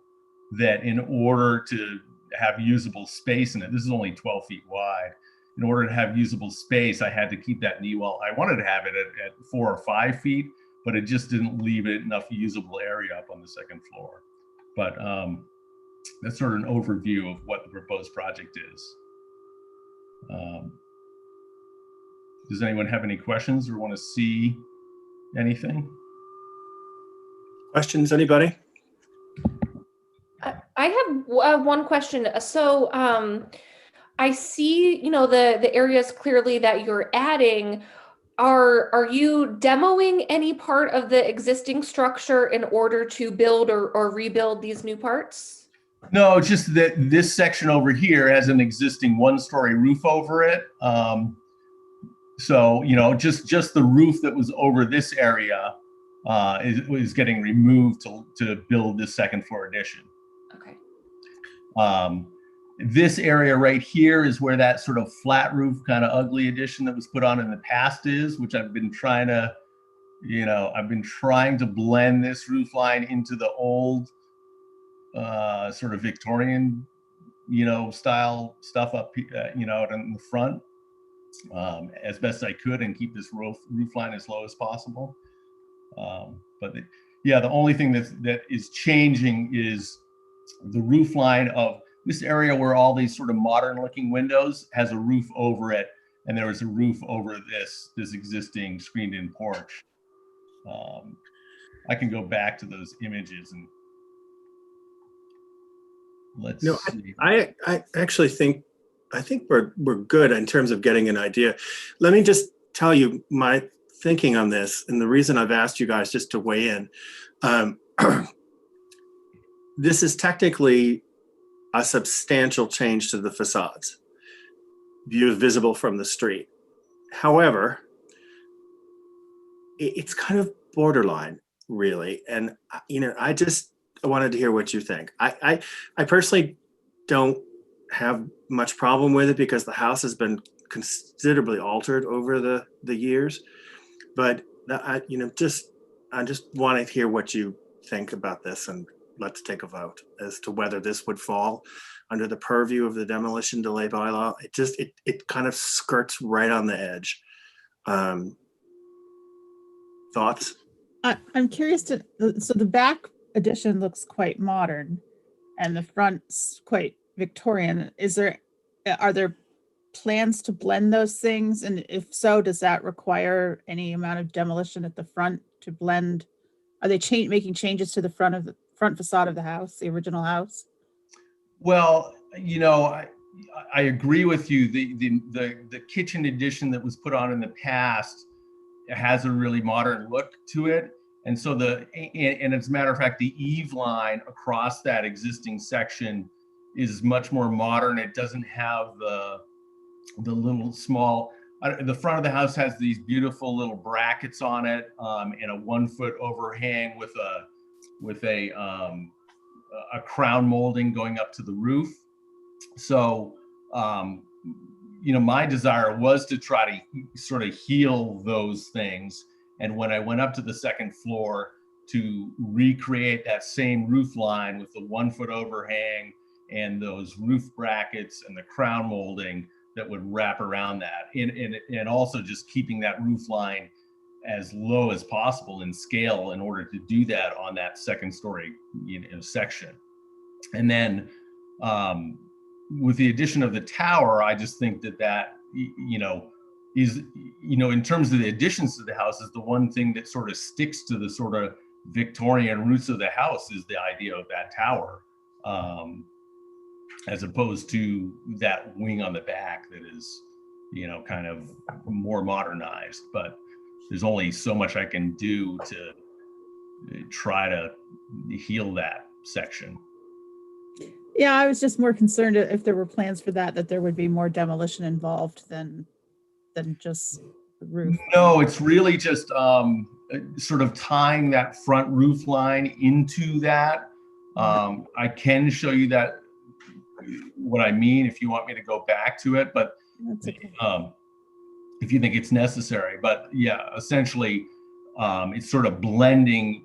I: that in order to have usable space in it, this is only 12 feet wide. In order to have usable space, I had to keep that knee wall. I wanted to have it at 4 or 5 feet, but it just didn't leave it enough usable area up on the second floor. But that's sort of an overview of what the proposed project is. Does anyone have any questions or want to see anything?
A: Questions, anybody?
D: I have one question. So I see, the areas clearly that you're adding. Are you demoing any part of the existing structure in order to build or rebuild these new parts?
I: No, just that this section over here has an existing 1-story roof over it. So, just the roof that was over this area is getting removed to build this second floor addition.
D: Okay.
I: This area right here is where that sort of flat roof kind of ugly addition that was put on in the past is, which I've been trying to, blend this roof line into the old sort of Victorian, style stuff up, out in the front as best I could and keep this roof line as low as possible. But the only thing that is changing is the roof line of this area where all these sort of modern looking windows has a roof over it, and there was a roof over this existing screened in porch. I can go back to those images and let's
A: No,
I: see.
A: I actually think we're good in terms of getting an idea. Let me just tell you my thinking on this, and the reason I've asked you guys just to weigh in. This is technically a substantial change to the facades, view visible from the street. However, it's kind of borderline, really. And I just wanted to hear what you think. I personally don't have much problem with it because the house has been considerably altered over the years. But I just want to hear what you think about this, and let's take a vote as to whether this would fall under the purview of the demolition delay bylaw. It kind of skirts right on the edge. Thoughts?
B: I'm curious so the back addition looks quite modern and the front's quite Victorian. Are there plans to blend those things? And if so, does that require any amount of demolition at the front to blend? Are they making changes to the front facade of the house, the original house?
I: Well, I agree with you. The kitchen addition that was put on in the past has a really modern look to it. And so and as a matter of fact, the eave line across that existing section is much more modern. It doesn't have the little small, the front of the house has these beautiful little brackets on it, and a 1 foot overhang with a crown molding going up to the roof. So, my desire was to try to sort of heal those things. And when I went up to the second floor to recreate that same roof line with the 1 foot overhang and those roof brackets and the crown molding that would wrap around that, and also just keeping that roof line as low as possible in scale in order to do that on that second story section. And then with the addition of the tower, I just think that is, in terms of the additions to the house, is the one thing that sort of sticks to the sort of Victorian roots of the house, is the idea of that tower, as opposed to that wing on the back that is, kind of more modernized. But there's only so much I can do to try to heal that section.
B: Yeah, I was just more concerned if there were plans for that there would be more demolition involved than just the roof.
I: No, it's really just sort of tying that front roof line into that. I can show you that, what I mean, if you want me to go back to it, but
B: That's okay.
I: if you think it's necessary. But yeah, essentially, it's sort of blending.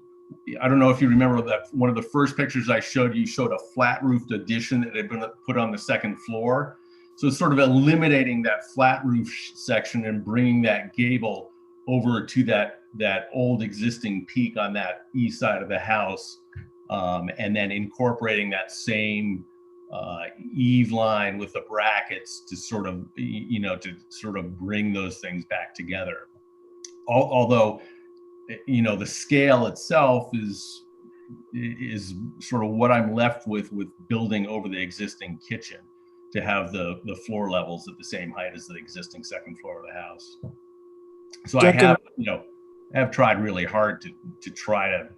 I: I don't know if you remember that one of the first pictures I showed you showed a flat roofed addition that had been put on the second floor. So it's sort of eliminating that flat roof section and bringing that gable over to that old existing peak on that east side of the house, and then incorporating that same eave line with the brackets to sort of bring those things back together. Although the scale itself is sort of what I'm left with building over the existing kitchen, to have the floor levels at the same height as the existing second floor of the house. So
H: Duncan,
I: I have tried really hard to try to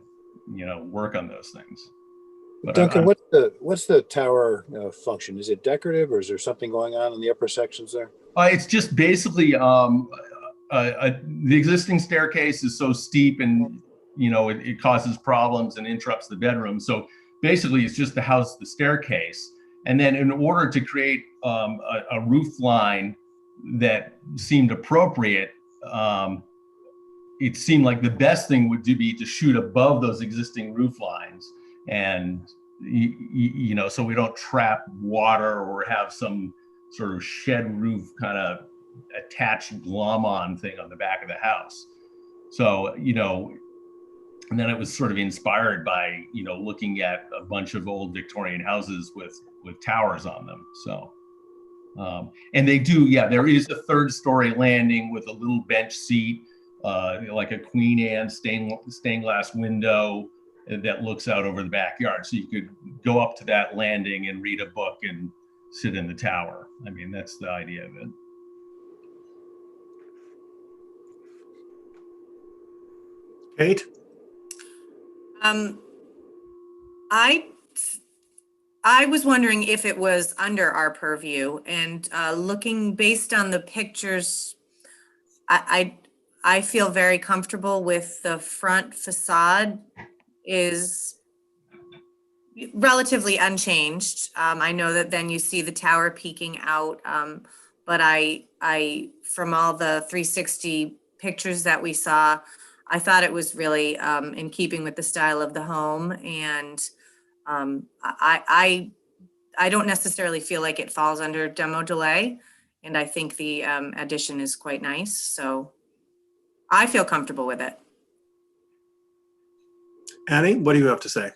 I: work on those things. But
H: Duncan, what's the tower function? Is it decorative, or is there something going on in the upper sections there?
I: It's just basically the existing staircase is so steep, and it causes problems and interrupts the bedroom. So basically, it's just the house, the staircase, and then in order to create a roof line that seemed appropriate, it seemed like the best thing would be to shoot above those existing roof lines, and so we don't trap water or have some sort of shed roof kind of attached glom-on thing on the back of the house. So and then it was sort of inspired by looking at a bunch of old Victorian houses with towers on them. So and they do, there is a third story landing with a little bench seat, like a Queen Anne stained glass window, that looks out over the backyard. So you could go up to that landing and read a book and sit in the tower. I mean, that's the idea of it.
A: Kate?
C: I was wondering if it was under our purview, and looking based on the pictures, I feel very comfortable with the front facade is relatively unchanged. I know that then you see the tower peeking out, but I from all the 360 pictures that we saw, I thought it was really in keeping with the style of the home, and I don't necessarily feel like it falls under demo delay, and I think the addition is quite nice, so I feel comfortable with it.
A: Annie, what do you have to say?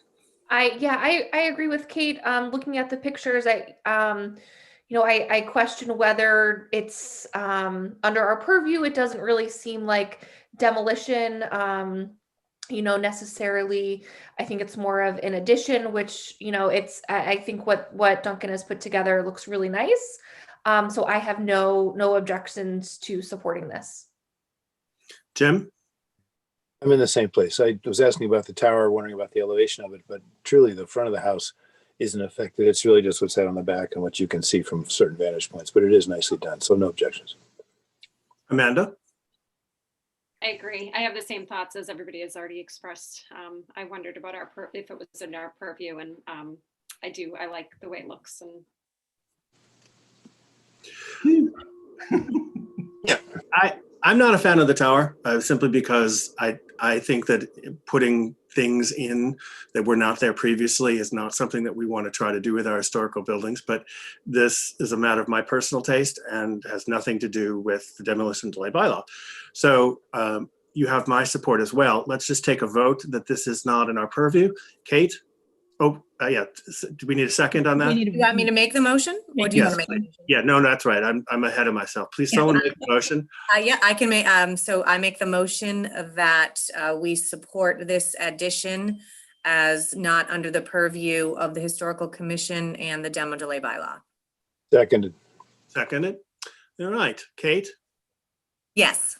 D: I agree with Kate. Looking at the pictures, I question whether it's under our purview. It doesn't really seem like demolition, necessarily. I think it's more of an addition, which, I think what Duncan has put together looks really nice. So I have no objections to supporting this.
A: Jim?
H: I'm in the same place. I was asking about the tower, wondering about the elevation of it, but truly the front of the house isn't affected. It's really just what's out on the back and what you can see from certain vantage points, but it is nicely done. So no objections.
A: Amanda?
J: I agree. I have the same thoughts as everybody has already expressed. I wondered about if it was in our purview, and I like the way it looks. And
A: Yeah, I'm not a fan of the tower, simply because I think that putting things in that were not there previously is not something that we want to try to do with our historical buildings. But this is a matter of my personal taste and has nothing to do with the demolition delay bylaw. So you have my support as well. Let's just take a vote that this is not in our purview. Kate? Oh, yeah. Do we need a second on that?
C: Do you want me to make the motion? Or do you want to make the motion?
A: Yeah, no, that's right. I'm ahead of myself. Please, someone make the motion.
C: Yeah, I can make, so I make the motion that we support this addition as not under the purview of the Historical Commission and the demo delay bylaw.
H: Seconded.
A: Seconded. All right. Kate?
C: Yes.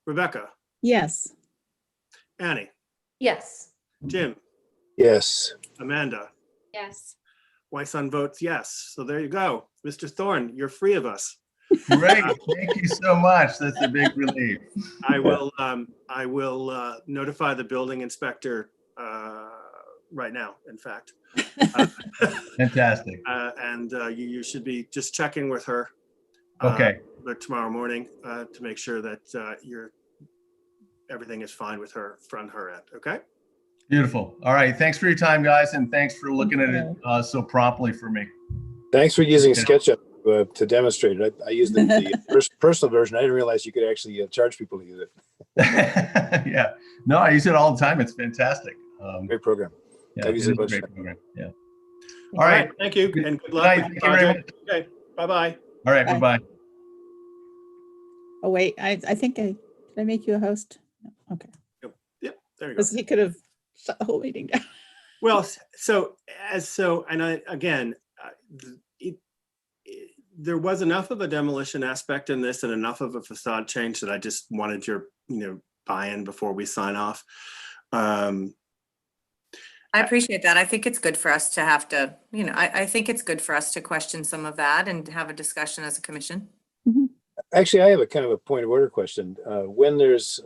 A: Rebecca?
B: Yes.
A: Annie?
D: Yes.
A: Jim?
H: Yes.
A: Amanda?
J: yes.
A: My son votes yes. So there you go. Mr. Thorne, you're free of us.
I: Great, thank you so much. That's a big relief.
A: I will notify the building inspector right now, in fact.
I: Fantastic.
A: And you should be just checking with her.
I: Okay.
A: But tomorrow morning to make sure that everything is fine with her from her end. Okay.
I: Beautiful. All right. Thanks for your time, guys, and thanks for looking at it so promptly for me.
H: Thanks for using SketchUp to demonstrate it. I used the personal version. I didn't realize you could actually charge people to use it.
I: Yeah. No, I use it all the time. It's fantastic.
H: Great program.
I: Yeah,
H: I've used it a bunch
I: great
H: of times.
I: program. Yeah.
A: All right. Thank you. And good luck.
I: Night.
A: with
I: Thank
A: your
I: you very
A: project. Okay. Bye-bye.
I: All right.
B: Bye.
I: Bye-bye.
B: Oh, wait, I think did I make you a host? No, okay.
A: Yep. There you go.
B: Because he could have shut the whole meeting down.
A: Well, there was enough of a demolition aspect in this and enough of a facade change that I just wanted your, buy-in before we sign off.
C: I appreciate that. I think it's good for us to have to, I think it's good for us to question some of that and have a discussion as a commission.
H: Actually, I have a kind of a point of order question. When there's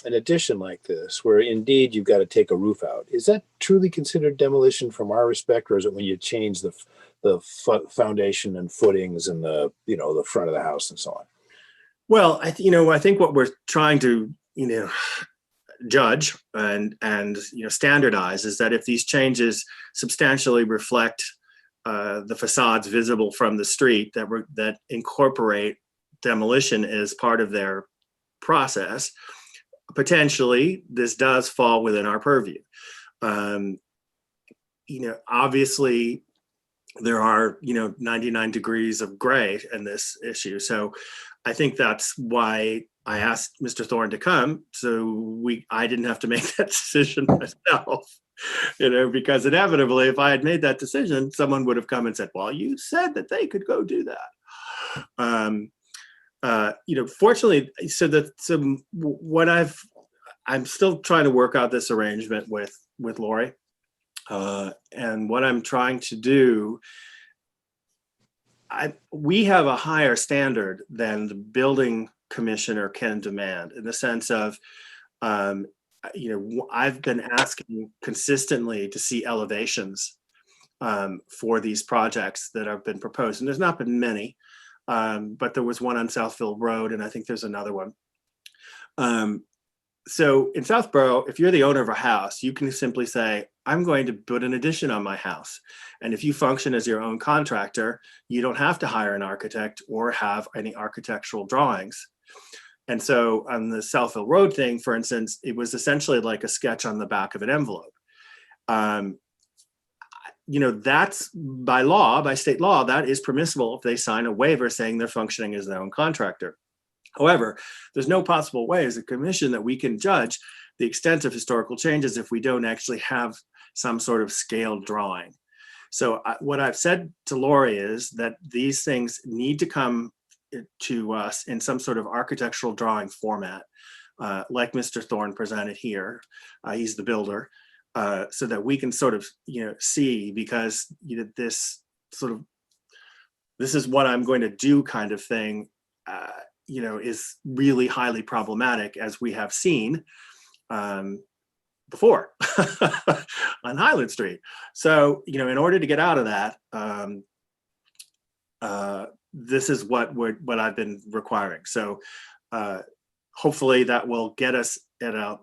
H: an addition like this, where indeed you've got to take a roof out, is that truly considered demolition from our respect, or is it when you change the foundation and footings and the front of the house and so on?
A: Well, I think what we're trying to, judge and standardize is that if these changes substantially reflect the facades visible from the street that incorporate demolition as part of their process, potentially this does fall within our purview. Obviously there are 99 degrees of gray in this issue, so I think that's why I asked Mr. Thorne to come, so I didn't have to make that decision myself, because inevitably, if I had made that decision, someone would have come and said, well, you said that they could go do that. Fortunately, I'm still trying to work out this arrangement with Lori. And what I'm trying to do, we have a higher standard than the building commissioner can demand, in the sense of, I've been asking consistently to see elevations for these projects that have been proposed. And there's not been many, but there was one on Southville Road, and I think there's another one. So in Southborough, if you're the owner of a house, you can simply say, I'm going to put an addition on my house. And if you function as your own contractor, you don't have to hire an architect or have any architectural drawings. And so on the Southville Road thing, for instance, it was essentially like a sketch on the back of an envelope. That's by law, by state law, that is permissible if they sign a waiver saying they're functioning as their own contractor. However, there's no possible way as a commission that we can judge the extent of historical changes if we don't actually have some sort of scaled drawing. So what I've said to Lori is that these things need to come to us in some sort of architectural drawing format, like Mr. Thorne presented here. He's the builder, so that we can sort of, see, because this is what I'm going to do kind of thing, is really highly problematic, as we have seen before on Highland Street. So, in order to get out of that, this is what I've been requiring. So hopefully that will get us at a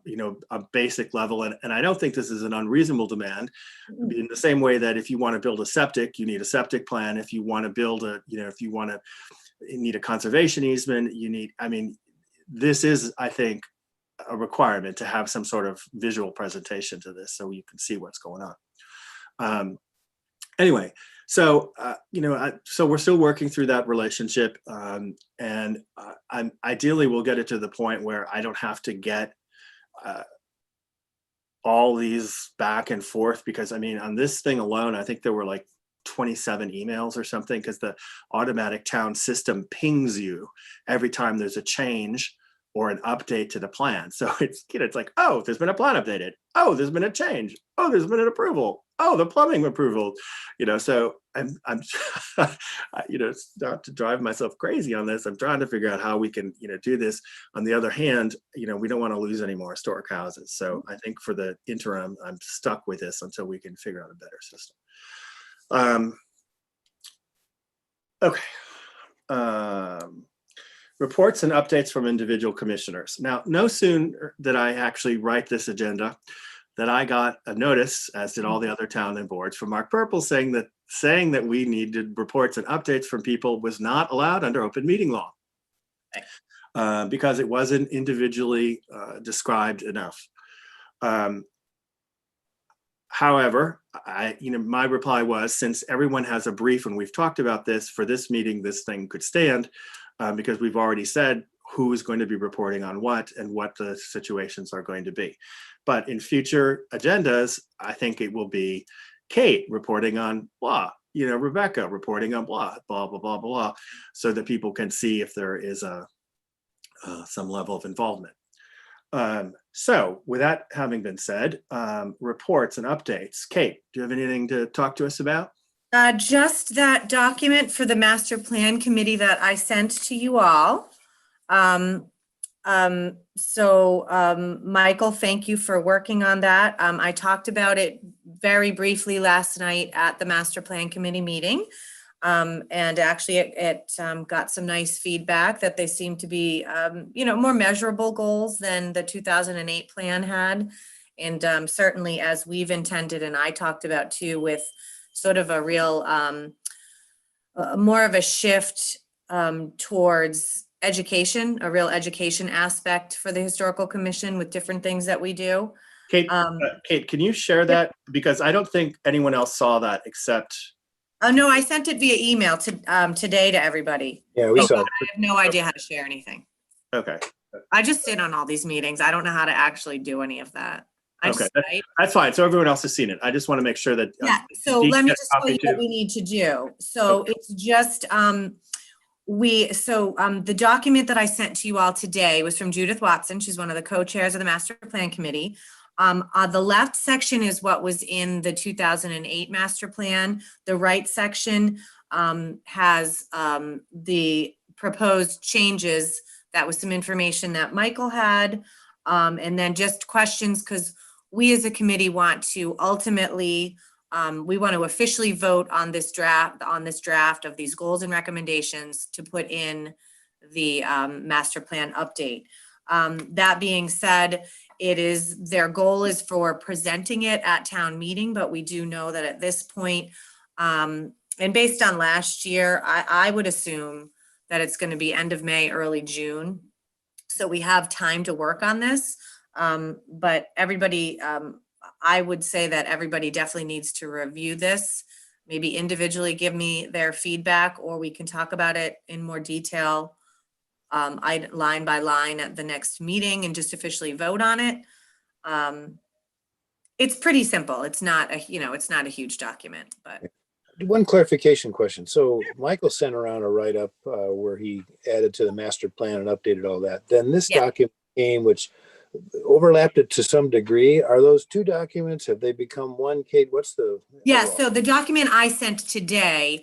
A: basic level. And I don't think this is an unreasonable demand, in the same way that if you want to build a septic, you need a septic plan. If you want to build you need a conservation easement, this is, I think, a requirement to have some sort of visual presentation to this, so you can see what's going on. Anyway, so so we're still working through that relationship, and ideally we'll get it to the point where I don't have to get all these back and forth, because on this thing alone, I think there were like 27 emails or something, because the automatic town system pings you every time there's a change or an update to the plan. So it's like, oh, there's been a plan updated. Oh, there's been a change. Oh, there's been an approval. Oh, the plumbing approval. So I'm not to drive myself crazy on this. I'm trying to figure out how we can, do this. On the other hand, we don't want to lose any more historic houses. So I think for the interim, I'm stuck with this until we can figure out a better system. Okay. Reports and updates from individual commissioners. Now, no sooner did I actually write this agenda that I got a notice, as did all the other town and boards, from Mark Purple saying that we needed reports and updates from people was not allowed under open meeting law, because it wasn't individually described enough. However, my reply was, since everyone has a brief and we've talked about this for this meeting, this thing could stand, because we've already said who is going to be reporting on what and what the situations are going to be. But in future agendas, I think it will be Kate reporting on blah, Rebecca reporting on blah, blah, blah, blah, blah, so that people can see if there is some level of involvement. So with that having been said, reports and updates. Kate, do you have anything to talk to us about?
C: Just that document for the master plan committee that I sent to you all. Michael, thank you for working on that. I talked about it very briefly last night at the master plan committee meeting. And actually it got some nice feedback that they seem to be, more measurable goals than the 2008 plan had. And certainly, as we've intended, and I talked about too, with sort of a real, more of a shift towards education, a real education aspect for the Historical Commission with different things that we do.
A: Kate, Kate, can you share that? Because I don't think anyone else saw that except...
C: Oh, no, I sent it via email today to everybody.
H: Yeah, we saw it.
C: I have no idea how to share anything.
A: Okay.
C: I just sit on all these meetings. I don't know how to actually do any of that. I
A: Okay,
C: just,
A: that's fine. So everyone else has seen it. I just want to make sure that.
C: yeah, so
A: Dee
C: let me
A: gets
C: just tell
A: copy
C: you what
A: too.
C: we need to do. So it's just, the document that I sent to you all today was from Judith Watson. She's one of the co-chairs of the Master Plan Committee. The left section is what was in the 2008 Master Plan. The right section has the proposed changes. That was some information that Michael had. And then just questions, because we as a committee want to ultimately, we want to officially vote on this draft of these goals and recommendations to put in the master plan update. That being said, their goal is for presenting it at town meeting, but we do know that at this point, and based on last year, I would assume that it's going to be end of May, early June. So we have time to work on this. But everybody, I would say that everybody definitely needs to review this, maybe individually give me their feedback, or we can talk about it in more detail, line by line at the next meeting and just officially vote on it. It's pretty simple. It's not it's not a huge document, but.
H: One clarification question. So Michael sent around a write-up where he added to the master plan and updated all that. Then this document came, which overlapped it to some degree. Are those two documents? Have they become one? Kate, what's the?
C: Yeah,
H: overall?
C: so the document I sent today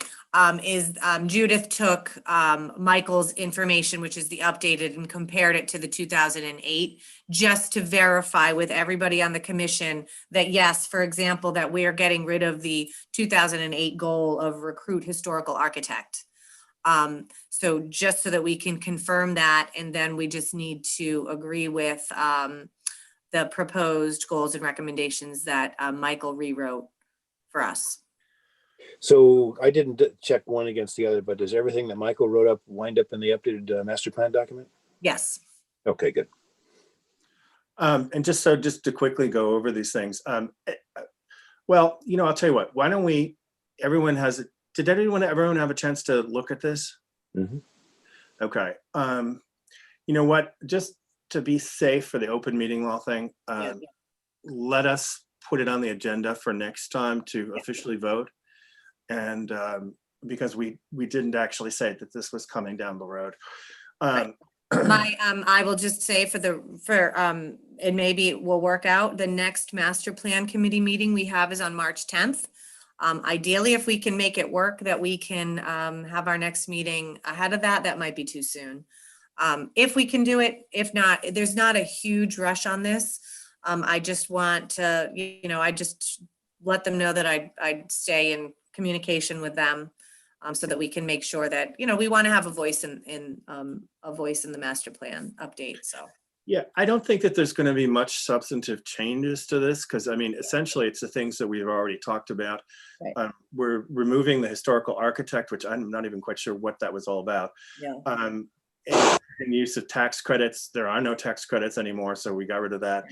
C: is Judith took Michael's information, which is the updated, and compared it to the 2008, just to verify with everybody on the commission that yes, for example, that we are getting rid of the 2008 goal of recruit historical architect. So just so that we can confirm that, and then we just need to agree with the proposed goals and recommendations that Michael rewrote for us.
H: So I didn't check one against the other, but does everything that Michael wrote up wind up in the updated master plan document?
C: Yes.
H: Okay, good.
A: And just to quickly go over these things. Well, I'll tell you what, why don't did everyone have a chance to look at this?
H: Mm-hmm.
A: Okay. You know what, just to be safe for the open meeting law thing, let us put it on the agenda for next time to officially vote. And because we didn't actually say that this was coming down the road.
C: I will just say and maybe it will work out, the next master plan committee meeting we have is on March 10th. Ideally, if we can make it work, that we can have our next meeting ahead of that might be too soon. If we can do it, if not, there's not a huge rush on this. I just want to, I just let them know that I'd stay in communication with them so that we can make sure that, we want to have a voice in the master plan update. So.
A: Yeah, I don't think that there's going to be much substantive changes to this because, essentially it's the things that we've already talked about. Right. We're removing the historical architect, which I'm not even quite sure what that was all about.
C: Yeah.
A: In use of tax credits, there are no tax credits anymore, so we got rid of that.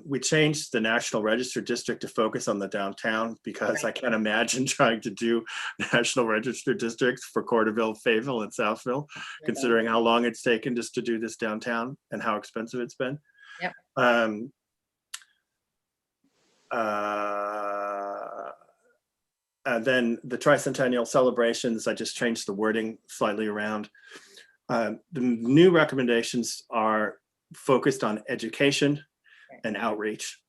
A: We changed the National Register district to focus on the downtown because I can't imagine trying to do National Register districts for Corderville, Fayetteville, and Southville, considering how long it's taken just to do this downtown and how expensive it's been.
C: Yep.
A: And then the tricentennial celebrations, I just changed the wording slightly around. The new recommendations are focused on education and outreach.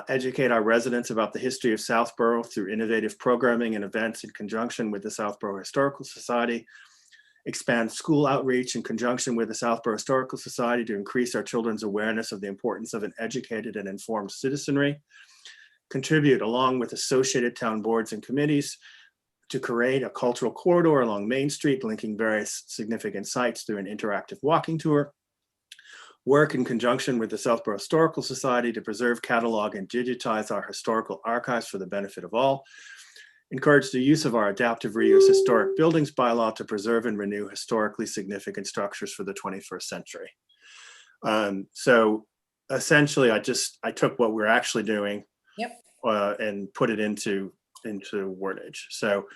A: Educate our residents about the history of Southborough through innovative programming and events in conjunction with the Southborough Historical Society. Expand school outreach in conjunction with the Southborough Historical Society to increase our children's awareness of the importance of an educated and informed citizenry. Contribute along with associated town boards and committees to create a cultural corridor along Main Street, linking various significant sites through an interactive walking tour. Work in conjunction with the Southborough Historical Society to preserve, catalog, and digitize our historical archives for the benefit of all. Encourage the use of our adaptive reuse historic buildings bylaw to preserve and renew historically significant structures for the 21st century. So essentially, I took what we're actually doing and put it into wordage. So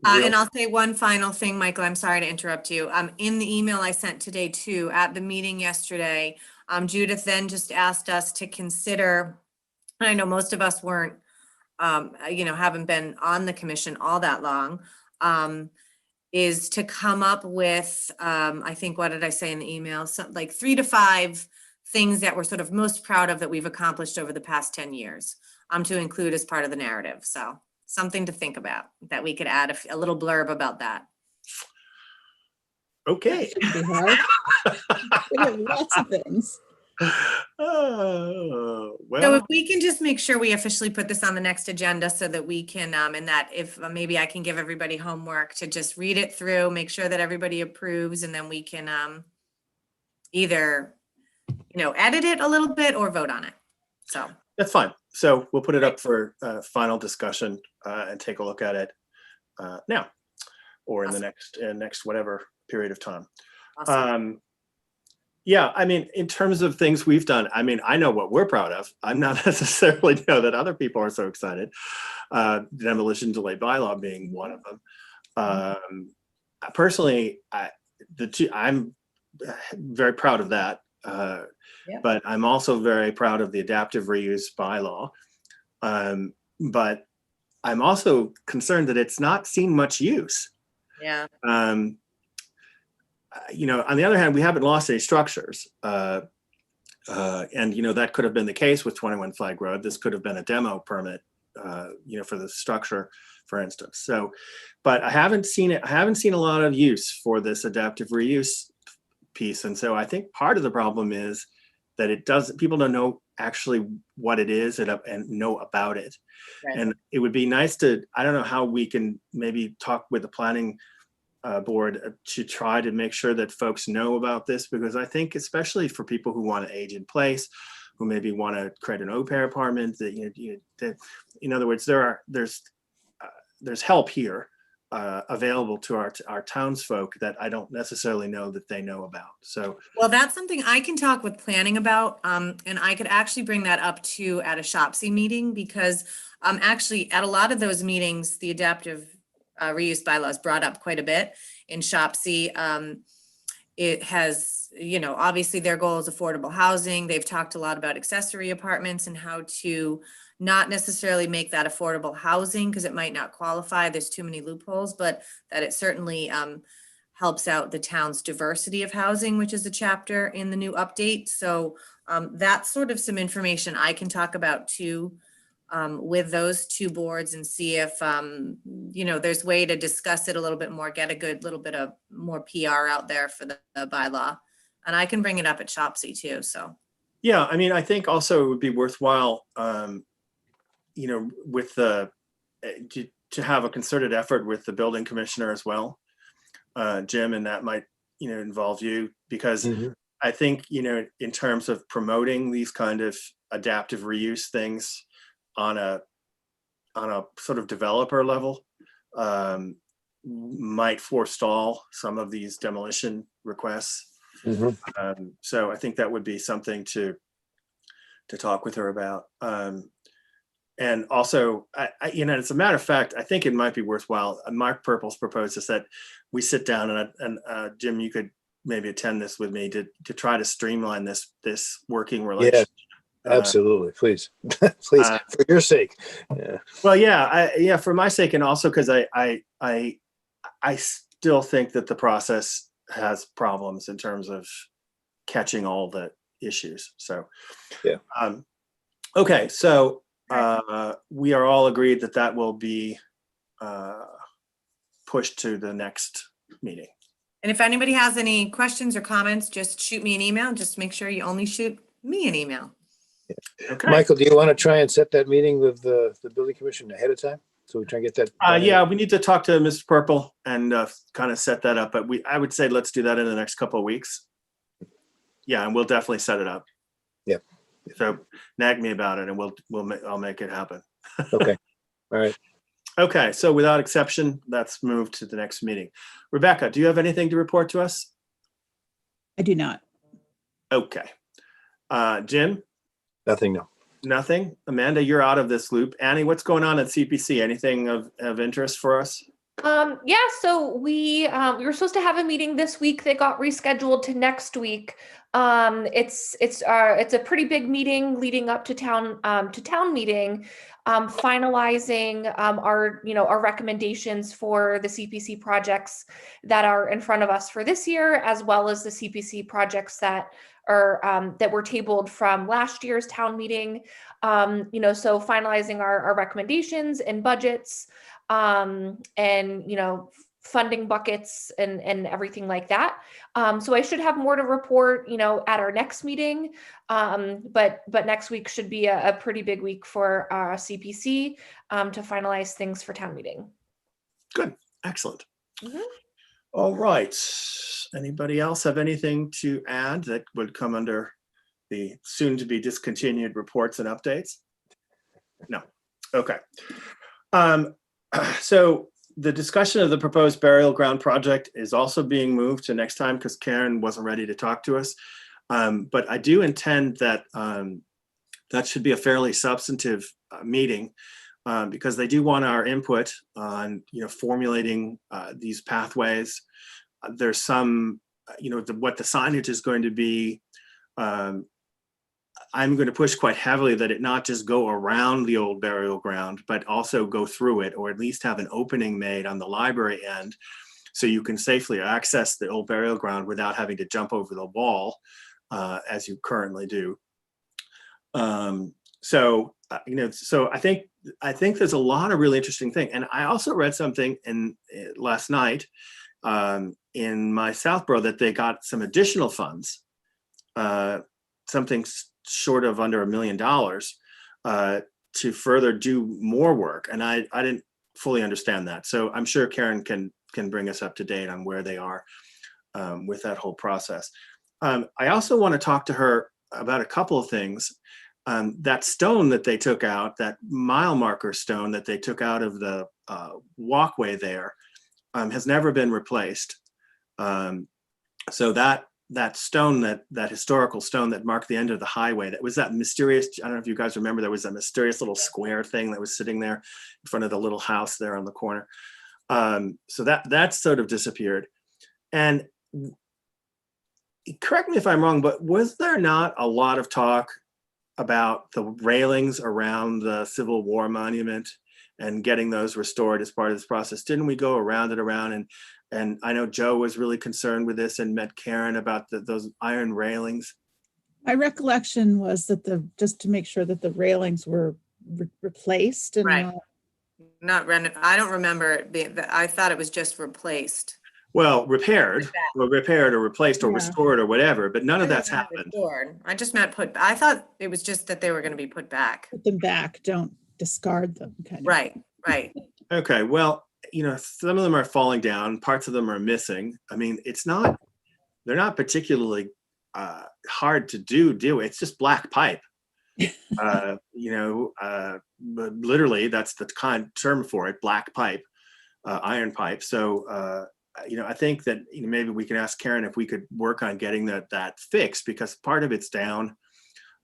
C: And I'll say one final thing, Michael, I'm sorry to interrupt you. In the email I sent today too, at the meeting yesterday, Judith then just asked us to consider, and I know most of us weren't, haven't been on the commission all that long, is to come up with, I think, what did I say in the email? Something like 3 to 5 things that we're sort of most proud of that we've accomplished over the past 10 years, to include as part of the narrative. So something to think about, that we could add a little blurb about that.
A: Okay.
B: That shouldn't be hard. We have lots of things.
A: Oh,
C: So
A: well,
C: if we can just make sure we officially put this on the next agenda so that we can, and that if maybe I can give everybody homework to just read it through, make sure that everybody approves, and then we can either, edit it a little bit or vote on it. So
A: that's fine. So we'll put it up for final discussion and take a look at it now or in the next whatever period of time.
C: awesome.
A: Yeah, I mean, in terms of things we've done, I mean, I know what we're proud of. I'm not necessarily know that other people are so excited. Demolition delay bylaw being one of them. Personally, I'm very proud of that. But I'm also very proud of the adaptive reuse bylaw. But I'm also concerned that it's not seen much use.
C: Yeah.
A: On the other hand, we haven't lost any structures. And, that could have been the case with 21 Flag Road. This could have been a demo permit, for the structure, for instance. So, but I haven't seen a lot of use for this adaptive reuse piece. And so I think part of the problem is that people don't know actually what it is and know about it.
C: Right.
A: And it would be nice I don't know how we can maybe talk with the planning board to try to make sure that folks know about this, because I think especially for people who want to age in place, who maybe want to create an au pair apartment, that in other words, there's help here available to our townsfolk that I don't necessarily know that they know about. So,
C: well, that's something I can talk with planning about, and I could actually bring that up too at a SHOPC meeting, because actually at a lot of those meetings, the adaptive reuse bylaws brought up quite a bit in SHOPC. It has, obviously their goal is affordable housing. They've talked a lot about accessory apartments and how to not necessarily make that affordable housing because it might not qualify. There's too many loopholes, but that it certainly helps out the town's diversity of housing, which is a chapter in the new update. So that's sort of some information I can talk about too with those two boards and see if, there's way to discuss it a little bit more, get a good little bit of more PR out there for the bylaw. And I can bring it up at SHOPC too, so.
A: yeah, I mean, I think also it would be worthwhile, with to have a concerted effort with the building commissioner as well, Jim, and that might, involve you, because I think, in terms of promoting these kind of adaptive reuse things on a sort of developer level, might forestall some of these demolition requests. So I think that would be something to talk with her about. And also, as a matter of fact, I think it might be worthwhile. Mark Purple's proposed this, that we sit down and Jim, you could maybe attend this with me to try to streamline this working relationship.
H: Yeah, absolutely. Please, please, for your sake. Yeah.
A: Well, yeah, for my sake, and also because I still think that the process has problems in terms of catching all the issues. So,
H: yeah.
A: Okay, so. We are all agreed that will be pushed to the next meeting.
C: And if anybody has any questions or comments, just shoot me an email. Just make sure you only shoot me an email.
H: Yeah.
A: Okay.
H: Michael, do you want to try and set that meeting with the building commission ahead of time? So we try and get that.
A: Yeah, we need to talk to Mr. Purple and kind of set that up. But I would say let's do that in the next couple of weeks. Yeah, and we'll definitely set it up.
H: Yep.
A: So nag me about it, and I'll make it happen.
H: Okay. All right.
A: Okay. So without exception, let's move to the next meeting. Rebecca, do you have anything to report to us?
B: I do not.
A: Okay. Jim?
H: Nothing. No.
A: Nothing. Amanda, you're out of this loop. Annie, what's going on at CPC? Anything of interest for us?
D: Yeah, so we were supposed to have a meeting this week that got rescheduled to next week. It's a pretty big meeting leading up to town meeting, finalizing our recommendations for the CPC projects that are in front of us for this year, as well as the CPC projects that were tabled from last year's town meeting. So finalizing our recommendations and budgets, and funding buckets and everything like that. So I should have more to report, at our next meeting. But next week should be a pretty big week for CPC to finalize things for town meeting.
A: Good, excellent.
D: Mhm.
A: All right. Anybody else have anything to add that would come under the soon to be discontinued reports and updates? No. Okay. So the discussion of the proposed burial ground project is also being moved to next time because Karen wasn't ready to talk to us. But I do intend that that should be a fairly substantive meeting because they do want our input on formulating these pathways. There's some what the signage is going to be. I'm going to push quite heavily that it not just go around the old burial ground, but also go through it, or at least have an opening made on the library end so you can safely access the old burial ground without having to jump over the wall as you currently do. So I think there's a lot of really interesting things. And I also read something last night in my Southborough that they got some additional funds, something short of under $1 million to further do more work. And I didn't fully understand that. So I'm sure Karen can bring us up to date on where they are with that whole process. I also want to talk to her about a couple of things. That stone that they took out, that mile marker stone that they took out of the walkway there, has never been replaced. So that stone, that historical stone that marked the end of the highway, that was that mysterious, I don't know if you guys remember, there was that mysterious little square thing that was sitting there in front of the little house there on the corner. So that sort of disappeared. And correct me if I'm wrong, but was there not a lot of talk about the railings around the Civil War monument and getting those restored as part of this process? Didn't we go around and I know Joe was really concerned with this and met Karen about those iron railings.
B: My recollection was that just to make sure that the railings were replaced and
C: Right. Not I don't remember it being, I thought it was just replaced.
A: Well, repaired or replaced or restored or whatever, but none of that's happened.
C: Restored. I just meant I thought it was just that they were going to be put back.
B: Put them back, don't discard them. Kind of.
C: Right.
A: Okay, well, some of them are falling down, parts of them are missing. I mean, they're not particularly hard to do. It's just black pipe. But literally that's the kind of term for it, black pipe, iron pipe. So, I think that maybe we can ask Karen if we could work on getting that fixed, because part of it's down.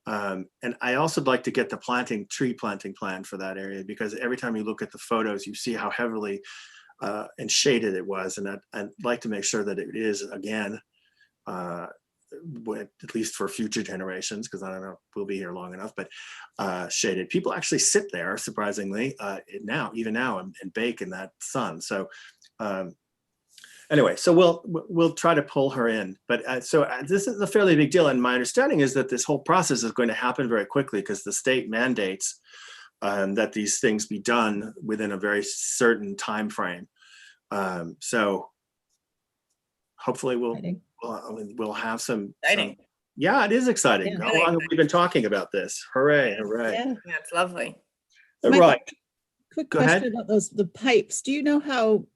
A: And I also like to get the tree planting plan for that area, because every time you look at the photos, you see how heavily and shaded it was. And I'd like to make sure that it is again, at least for future generations, because I don't know if we'll be here long enough, but shaded. People actually sit there, surprisingly, even now, and bake in that sun. So anyway, so we'll try to pull her in, but this is a fairly big deal. And my understanding is that this whole process is going to happen very quickly because the state mandates that these things be done within a very certain time frame. So hopefully we'll have some.
C: Exciting.
A: Yeah, it is exciting.
B: Yeah.
A: How long have we been talking about this? Hooray! Hooray!
B: Yeah.
C: Yeah, it's lovely.
A: All
B: Michael,
A: right.
B: Quick
A: Go
B: question
A: ahead.
B: about the pipes. Do you know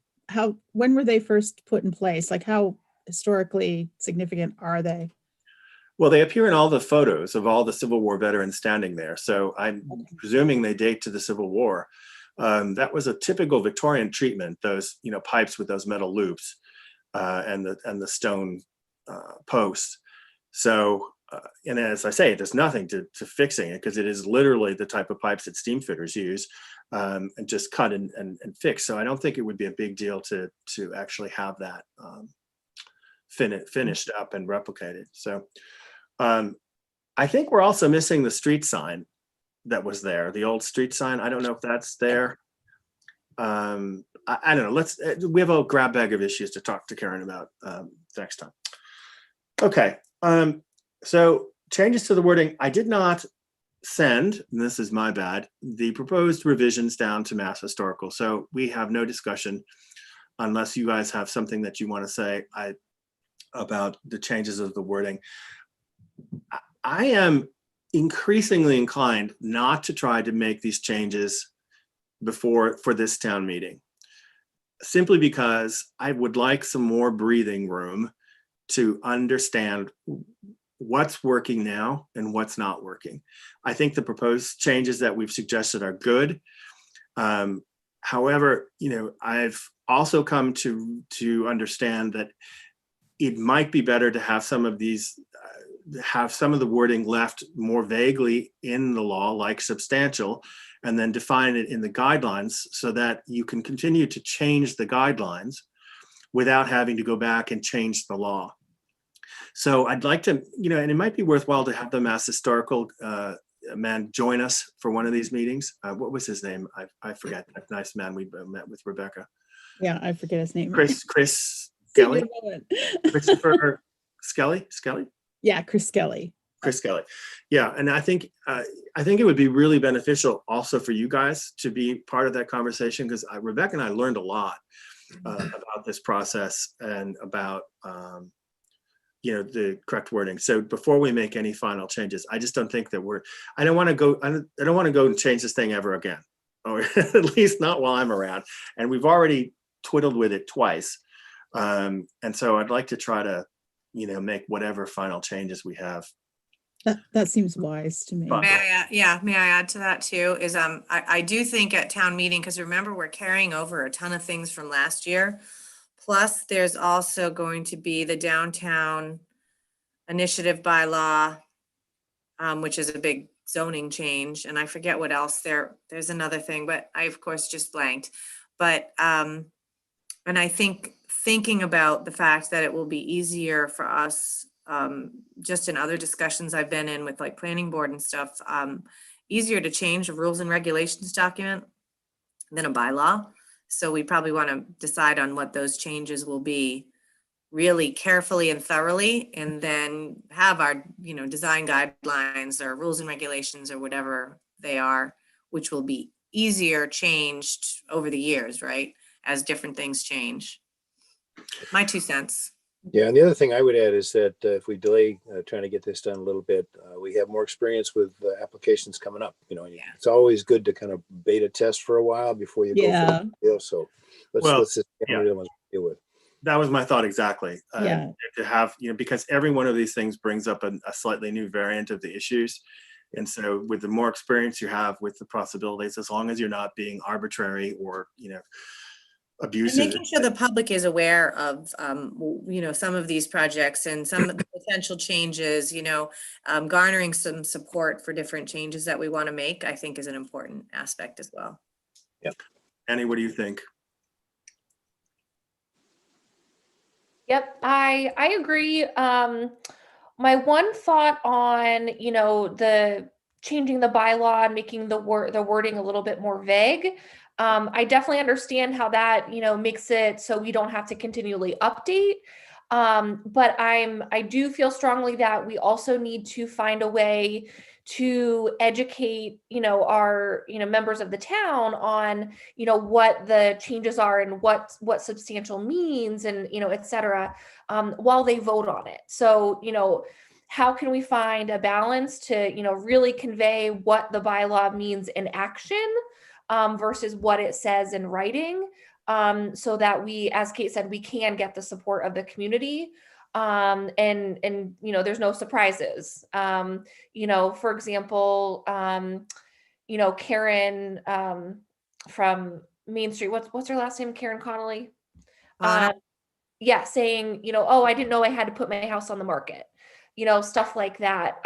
B: when were they first put in place? Like how historically significant are they?
A: Well, they appear in all the photos of all the Civil War veterans standing there. So I'm presuming they date to the Civil War. That was a typical Victorian treatment, those pipes with those metal loops and the stone posts. So and as I say, there's nothing to fixing it because it is literally the type of pipes that steam fitters use, and just cut and fix. So I don't think it would be a big deal to actually have that finished up and replicated. So I think we're also missing the street sign that was there, the old street sign. I don't know if that's there. I don't know. We have a grab bag of issues to talk to Karen about next time. Okay. So changes to the wording. I did not send, and this is my bad, the proposed revisions down to Mass Historical. So we have no discussion unless you guys have something that you want to say about the changes of the wording. I am increasingly inclined not to try to make these changes for this town meeting, simply because I would like some more breathing room to understand what's working now and what's not working. I think the proposed changes that we've suggested are good. However, I've also come to understand that it might be better to have some of these, have some of the wording left more vaguely in the law, like substantial, and then define it in the guidelines so that you can continue to change the guidelines without having to go back and change the law. So I'd like to, and it might be worthwhile to have the Mass Historical man join us for one of these meetings. What was his name? I forget. That nice man we met with Rebecca.
B: Yeah, I forget his name.
A: Chris
B: Senior
A: Skelly.
B: moment.
A: Christopher Skelly.
B: Yeah, Chris Skelly.
A: Chris Skelly. Yeah, and I think it would be really beneficial also for you guys to be part of that conversation, because Rebecca and I learned a lot about this process and about the correct wording. So before we make any final changes, I just don't think that I don't want to go and change this thing ever again, or at least not while I'm around. And we've already twiddled with it twice. And so I'd like to try to, make whatever final changes we have.
B: That seems wise to me.
A: Fine.
C: May I add to that too, is I do think at town meeting, because remember, we're carrying over a ton of things from last year. Plus, there's also going to be the downtown initiative bylaw, which is a big zoning change. And I forget what else there's another thing, but I of course just blanked. But, and I think thinking about the fact that it will be easier for us, just in other discussions I've been in with like planning board and stuff, easier to change a rules and regulations document than a bylaw. So we probably want to decide on what those changes will be really carefully and thoroughly, and then have our, design guidelines or rules and regulations or whatever they are, which will be easier changed over the years, right? As different things change. My 2 cents.
H: Yeah, and the other thing I would add is that if we delay trying to get this done a little bit, we have more experience with applications coming up. It's always good to kind of beta test for a while before you go for the deal. So let's just deal with.
A: That was my thought exactly.
B: Yeah.
A: To have, because every one of these things brings up a slightly new variant of the issues. And so with the more experience you have with the possibilities, as long as you're not being arbitrary or, abusive.
C: And making sure the public is aware of, some of these projects and some of the potential changes, garnering some support for different changes that we want to make, I think is an important aspect as well.
A: Yep. Annie, what do you think?
D: Yep, I agree. My one thought on, the changing the bylaw and making the wording a little bit more vague. I definitely understand how that, makes it so we don't have to continually update. But I do feel strongly that we also need to find a way to educate, our, members of the town on, what the changes are and what substantial means and, et cetera, while they vote on it. So, how can we find a balance to, really convey what the bylaw means in action versus what it says in writing, so that we, as Kate said, we can get the support of the community. And there's no surprises. For example, Karen from Main Street, what's her last name? Karen Connolly. Saying, oh, I didn't know I had to put my house on the market. stuff like that.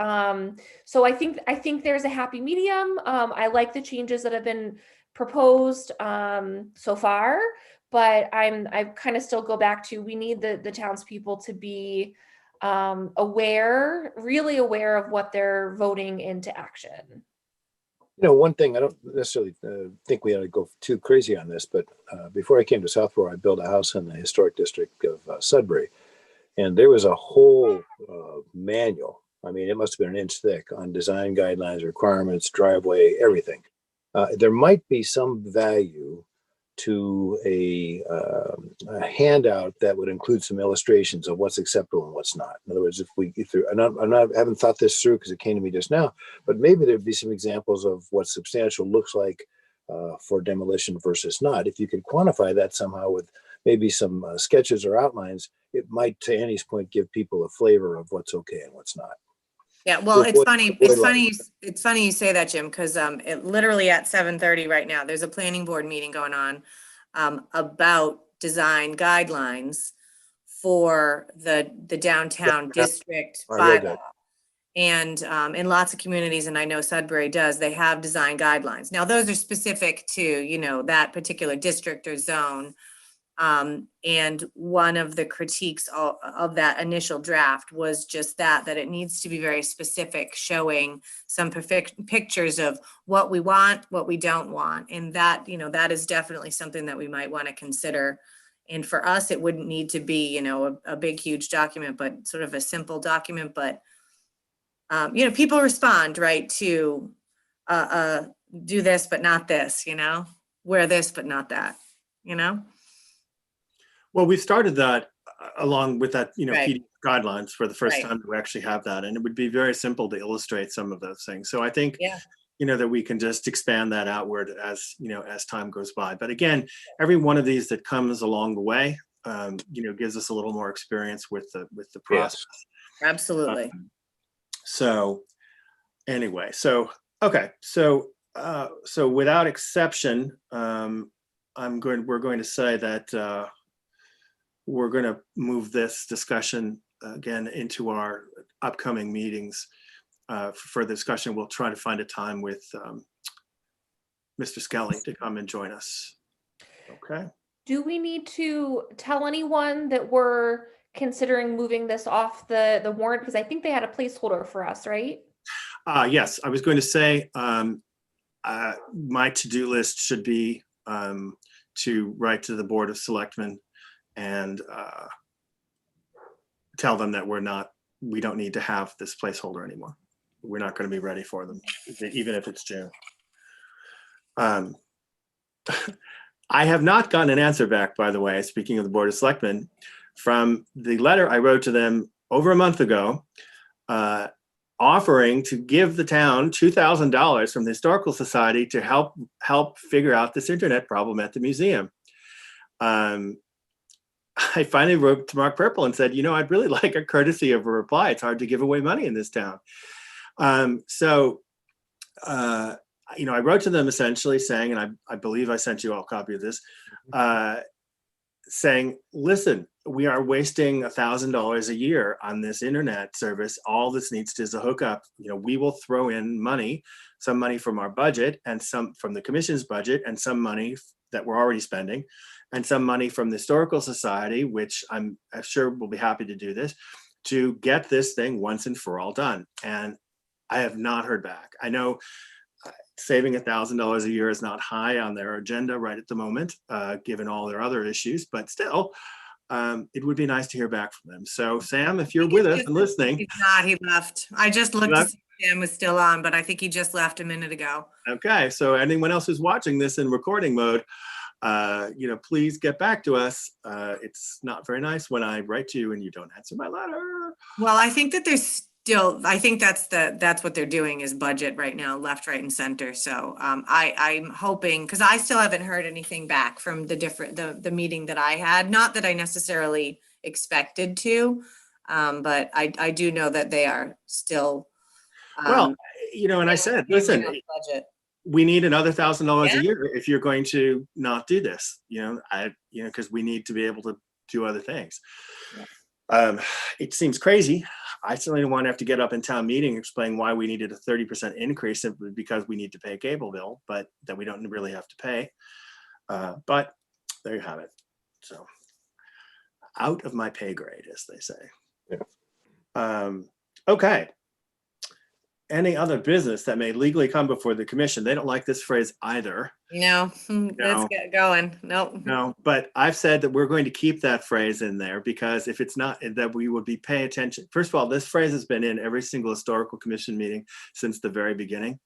D: So I think there's a happy medium. I like the changes that have been proposed so far, but I kind of still go back to, we need the townspeople to be really aware of what they're voting into action.
H: One thing, I don't necessarily think we ought to go too crazy on this, but before I came to Southborough, I built a house in the historic district of Sudbury, and there was a whole manual. I mean, it must have been an inch thick on design guidelines, requirements, driveway, everything. There might be some value to a handout that would include some illustrations of what's acceptable and what's not. In other words, I haven't thought this through because it came to me just now, but maybe there'd be some examples of what substantial looks like for demolition versus not. If you could quantify that somehow with maybe some sketches or outlines, it might, to Annie's point, give people a flavor of what's okay and what's not.
C: Yeah, well, it's funny you say that, Jim, because it literally at 7:30 right now, there's a planning board meeting going on about design guidelines for the downtown district bylaw. And in lots of communities, and I know Sudbury does, they have design guidelines. Now, those are specific to, that particular district or zone. And one of the critiques of that initial draft was just that it needs to be very specific, showing some pictures of what we want, what we don't want. And that, that is definitely something that we might want to consider. And for us, it wouldn't need to be, a big, huge document, but sort of a simple document. But, people respond, right, to do this, but not this, wear this, but not that,
A: Well, we started that along with that,
C: Right.
A: PDF guidelines for the first
C: Right.
A: time that we actually have that. And it would be very simple to illustrate some of those things. So I think,
C: Yeah.
A: that we can just expand that outward as, as time goes by. But again, every one of these that comes along the way, gives us a little more experience with the process.
C: Absolutely.
A: So anyway, okay. So without exception, we're going to say that, we're going to move this discussion again into our upcoming meetings for further discussion. We'll try to find a time with Mr. Skelly to come and join us. Okay.
D: Do we need to tell anyone that we're considering moving this off the warrant? Because I think they had a placeholder for us, right?
A: Yes, I was going to say my to-do list should be to write to the Board of Selectmen and tell them that we don't need to have this placeholder anymore. We're not going to be ready for them, even if it's June. I have not gotten an answer back, by the way, speaking of the Board of Selectmen, from the letter I wrote to them over a month ago, offering to give the town $2,000 from the Historical Society to help figure out this internet problem at the museum. I finally wrote to Mark Purple and said, I'd really like a courtesy of a reply. It's hard to give away money in this town. I wrote to them essentially saying, and I believe I sent you all a copy of this, saying, listen, we are wasting $1,000 a year on this internet service. All this needs is a hookup. We will throw in money, some money from our budget and some from the commission's budget and some money that we're already spending and some money from the Historical Society, which I'm sure will be happy to do this, to get this thing once and for all done. And I have not heard back. I know saving $1,000 a year is not high on their agenda right at the moment, given all their other issues, but still, it would be nice to hear back from them. So Sam, if you're with us and listening.
C: He's not, he left. I just looked to see if Sam was still on, but I think he just left a minute ago.
A: Okay, so anyone else who's watching this in recording mode, please get back to us. It's not very nice when I write to you and you don't answer my letter.
C: Well, I think that I think that's what they're doing is budget right now, left, right, and center. So I'm hoping, because I still haven't heard anything back from the meeting that I had. Not that I necessarily expected to, but I do know that they are still.
A: And I said, listen,
C: budget.
A: We need another $1,000 a year if you're going to not do this, because we need to be able to do other things. It seems crazy. I certainly don't want to have to get up in town meeting, explain why we needed a 30% increase simply because we need to pay a cable bill, but that we don't really have to pay. But there you have it. So out of my pay grade, as they say.
H: Yeah.
A: Okay. Any other business that may legally come before the commission? They don't like this phrase either.
C: No, let's get going. Nope.
A: No, but I've said that we're going to keep that phrase in there because if it's not, that we would be paying attention. First of all, this phrase has been in every single historical commission meeting since the very beginning.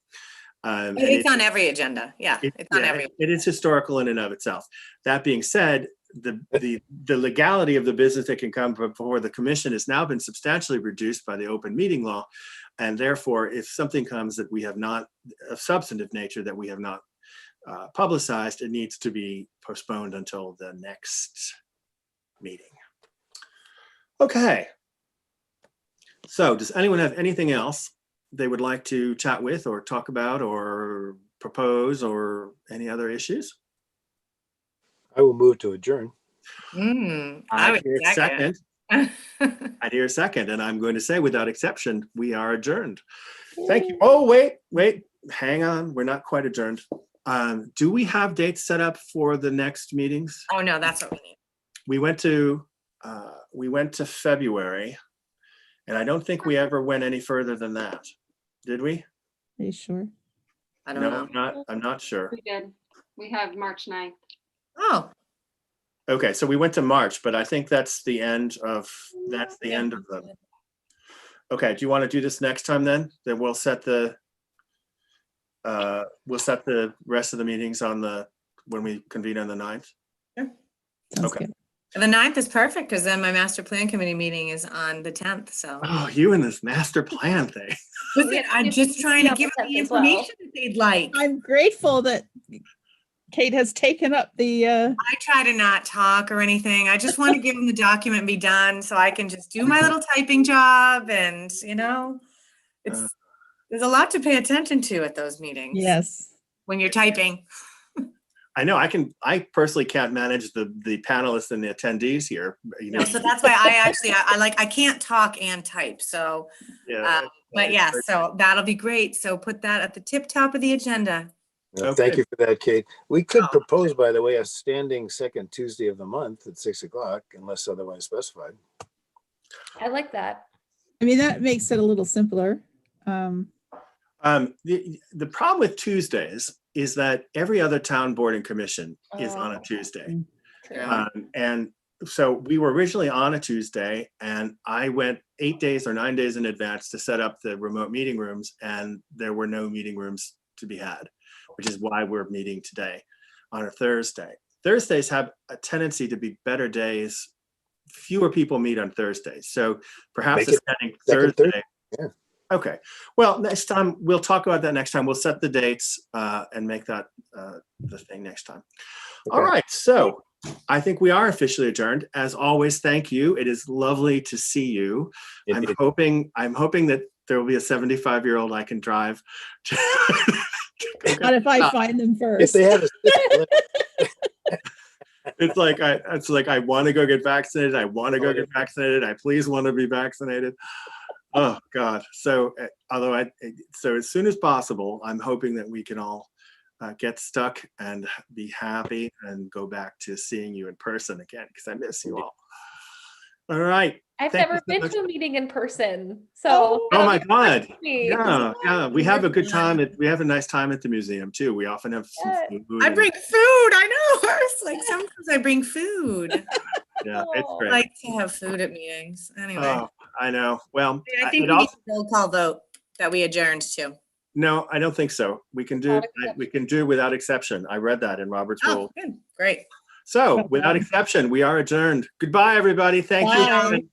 A: And
C: It's on every agenda. Yeah, it's on every.
A: It is historical in and of itself. That being said, the legality of the business that can come before the commission has now been substantially reduced by the open meeting law. And therefore, if something comes that we have not, of substantive nature that we have not publicized, it needs to be postponed until the next meeting. Okay. So does anyone have anything else they would like to chat with or talk about or propose or any other issues?
H: I will move to adjourn.
C: I would
A: hear a
C: second.
A: I'd hear a second, and I'm going to say without exception, we are adjourned. Thank you. Oh, wait, hang on. We're not quite adjourned. Do we have dates set up for the next meetings?
C: Oh, no, that's what we need.
A: We went to February, and I don't think we ever went any further than that. Did we?
B: Are you sure?
C: I don't
A: No,
C: know.
A: I'm not sure.
J: We did. We have March 9th.
C: Oh,
A: Okay, so we went to March, but I think that's the end of them. Okay, do you want to do this next time then? Then we'll set the rest of the meetings when we convene on the 9th.
B: Sounds
A: Okay.
B: good.
C: the 9th is perfect because then my master plan committee meeting is on the 10th. So
A: Oh, you and this master plan thing.
C: listen, I'm just trying to give them the
D: as well.
C: information that they'd like.
B: I'm grateful that Kate has taken up the,
C: I try to not talk or anything. I just want to give them the document and be done so I can just do my little typing job. And, there's a lot to pay attention to at those meetings.
B: yes.
C: When you're typing.
A: I know I personally can't manage the panelists and the attendees here.
C: So that's why I can't talk and type. So,
A: Yeah.
C: but yeah, so that'll be great. So put that at the tip top of the agenda.
H: Thank you for that, Kate. We could
C: Oh.
H: propose, by the way, a standing second Tuesday of the month at 6 o'clock, unless otherwise specified.
D: I like that.
B: I mean, that makes it a little simpler.
A: The problem with Tuesdays is that every other town board and commission is on a Tuesday.
D: True.
A: And so we were originally on a Tuesday, and I went 8 days or 9 days in advance to set up the remote meeting rooms, and there were no meeting rooms to be had, which is why we're meeting today on a Thursday. Thursdays have a tendency to be better days. Fewer people meet on Thursdays. So perhaps
H: Make it
A: standing
H: second
A: Thursday.
H: Yeah.
A: Okay. Well, next time we'll talk about that next time. We'll set the dates and make that the thing next time.
H: Okay.
A: All right. So I think we are officially adjourned. As always, thank you. It is lovely to see you.
H: Indeed.
A: I'm hoping that there will be a 75-year-old I can drive.
B: Not if I find them
H: If
B: first.
H: they have a
A: It's like I want to go get vaccinated. I want to go get vaccinated. I please want to be vaccinated. Oh God. So so as soon as possible, I'm hoping that we can all get stuck and be happy and go back to seeing you in person again, because I miss you all. All right.
D: I've
A: Thank you
D: never
A: so
D: been
A: much.
D: to a meeting in person, so.
A: Oh
D: that'll
A: my
D: be fun
A: God.
D: for me.
A: Yeah. We have a good time. We have a nice time at the museum too. We often have some
D: Yeah.
A: food.
C: I
A: and-
C: bring food. I know. It's like sometimes I bring food.
A: Yeah, it's
D: Oh.
A: great.
C: I like to have food at meetings. Anyway,
A: Oh, I know. Well,
C: I think
A: it
C: we need
A: also-
C: a roll call vote that we adjourned to.
A: no, I don't think so. We can do without exception. I read that in Robert's
C: Oh,
A: rule.
C: good. Great.
A: So without exception, we are adjourned. Goodbye, everybody. Thank
B: Bye.
A: you.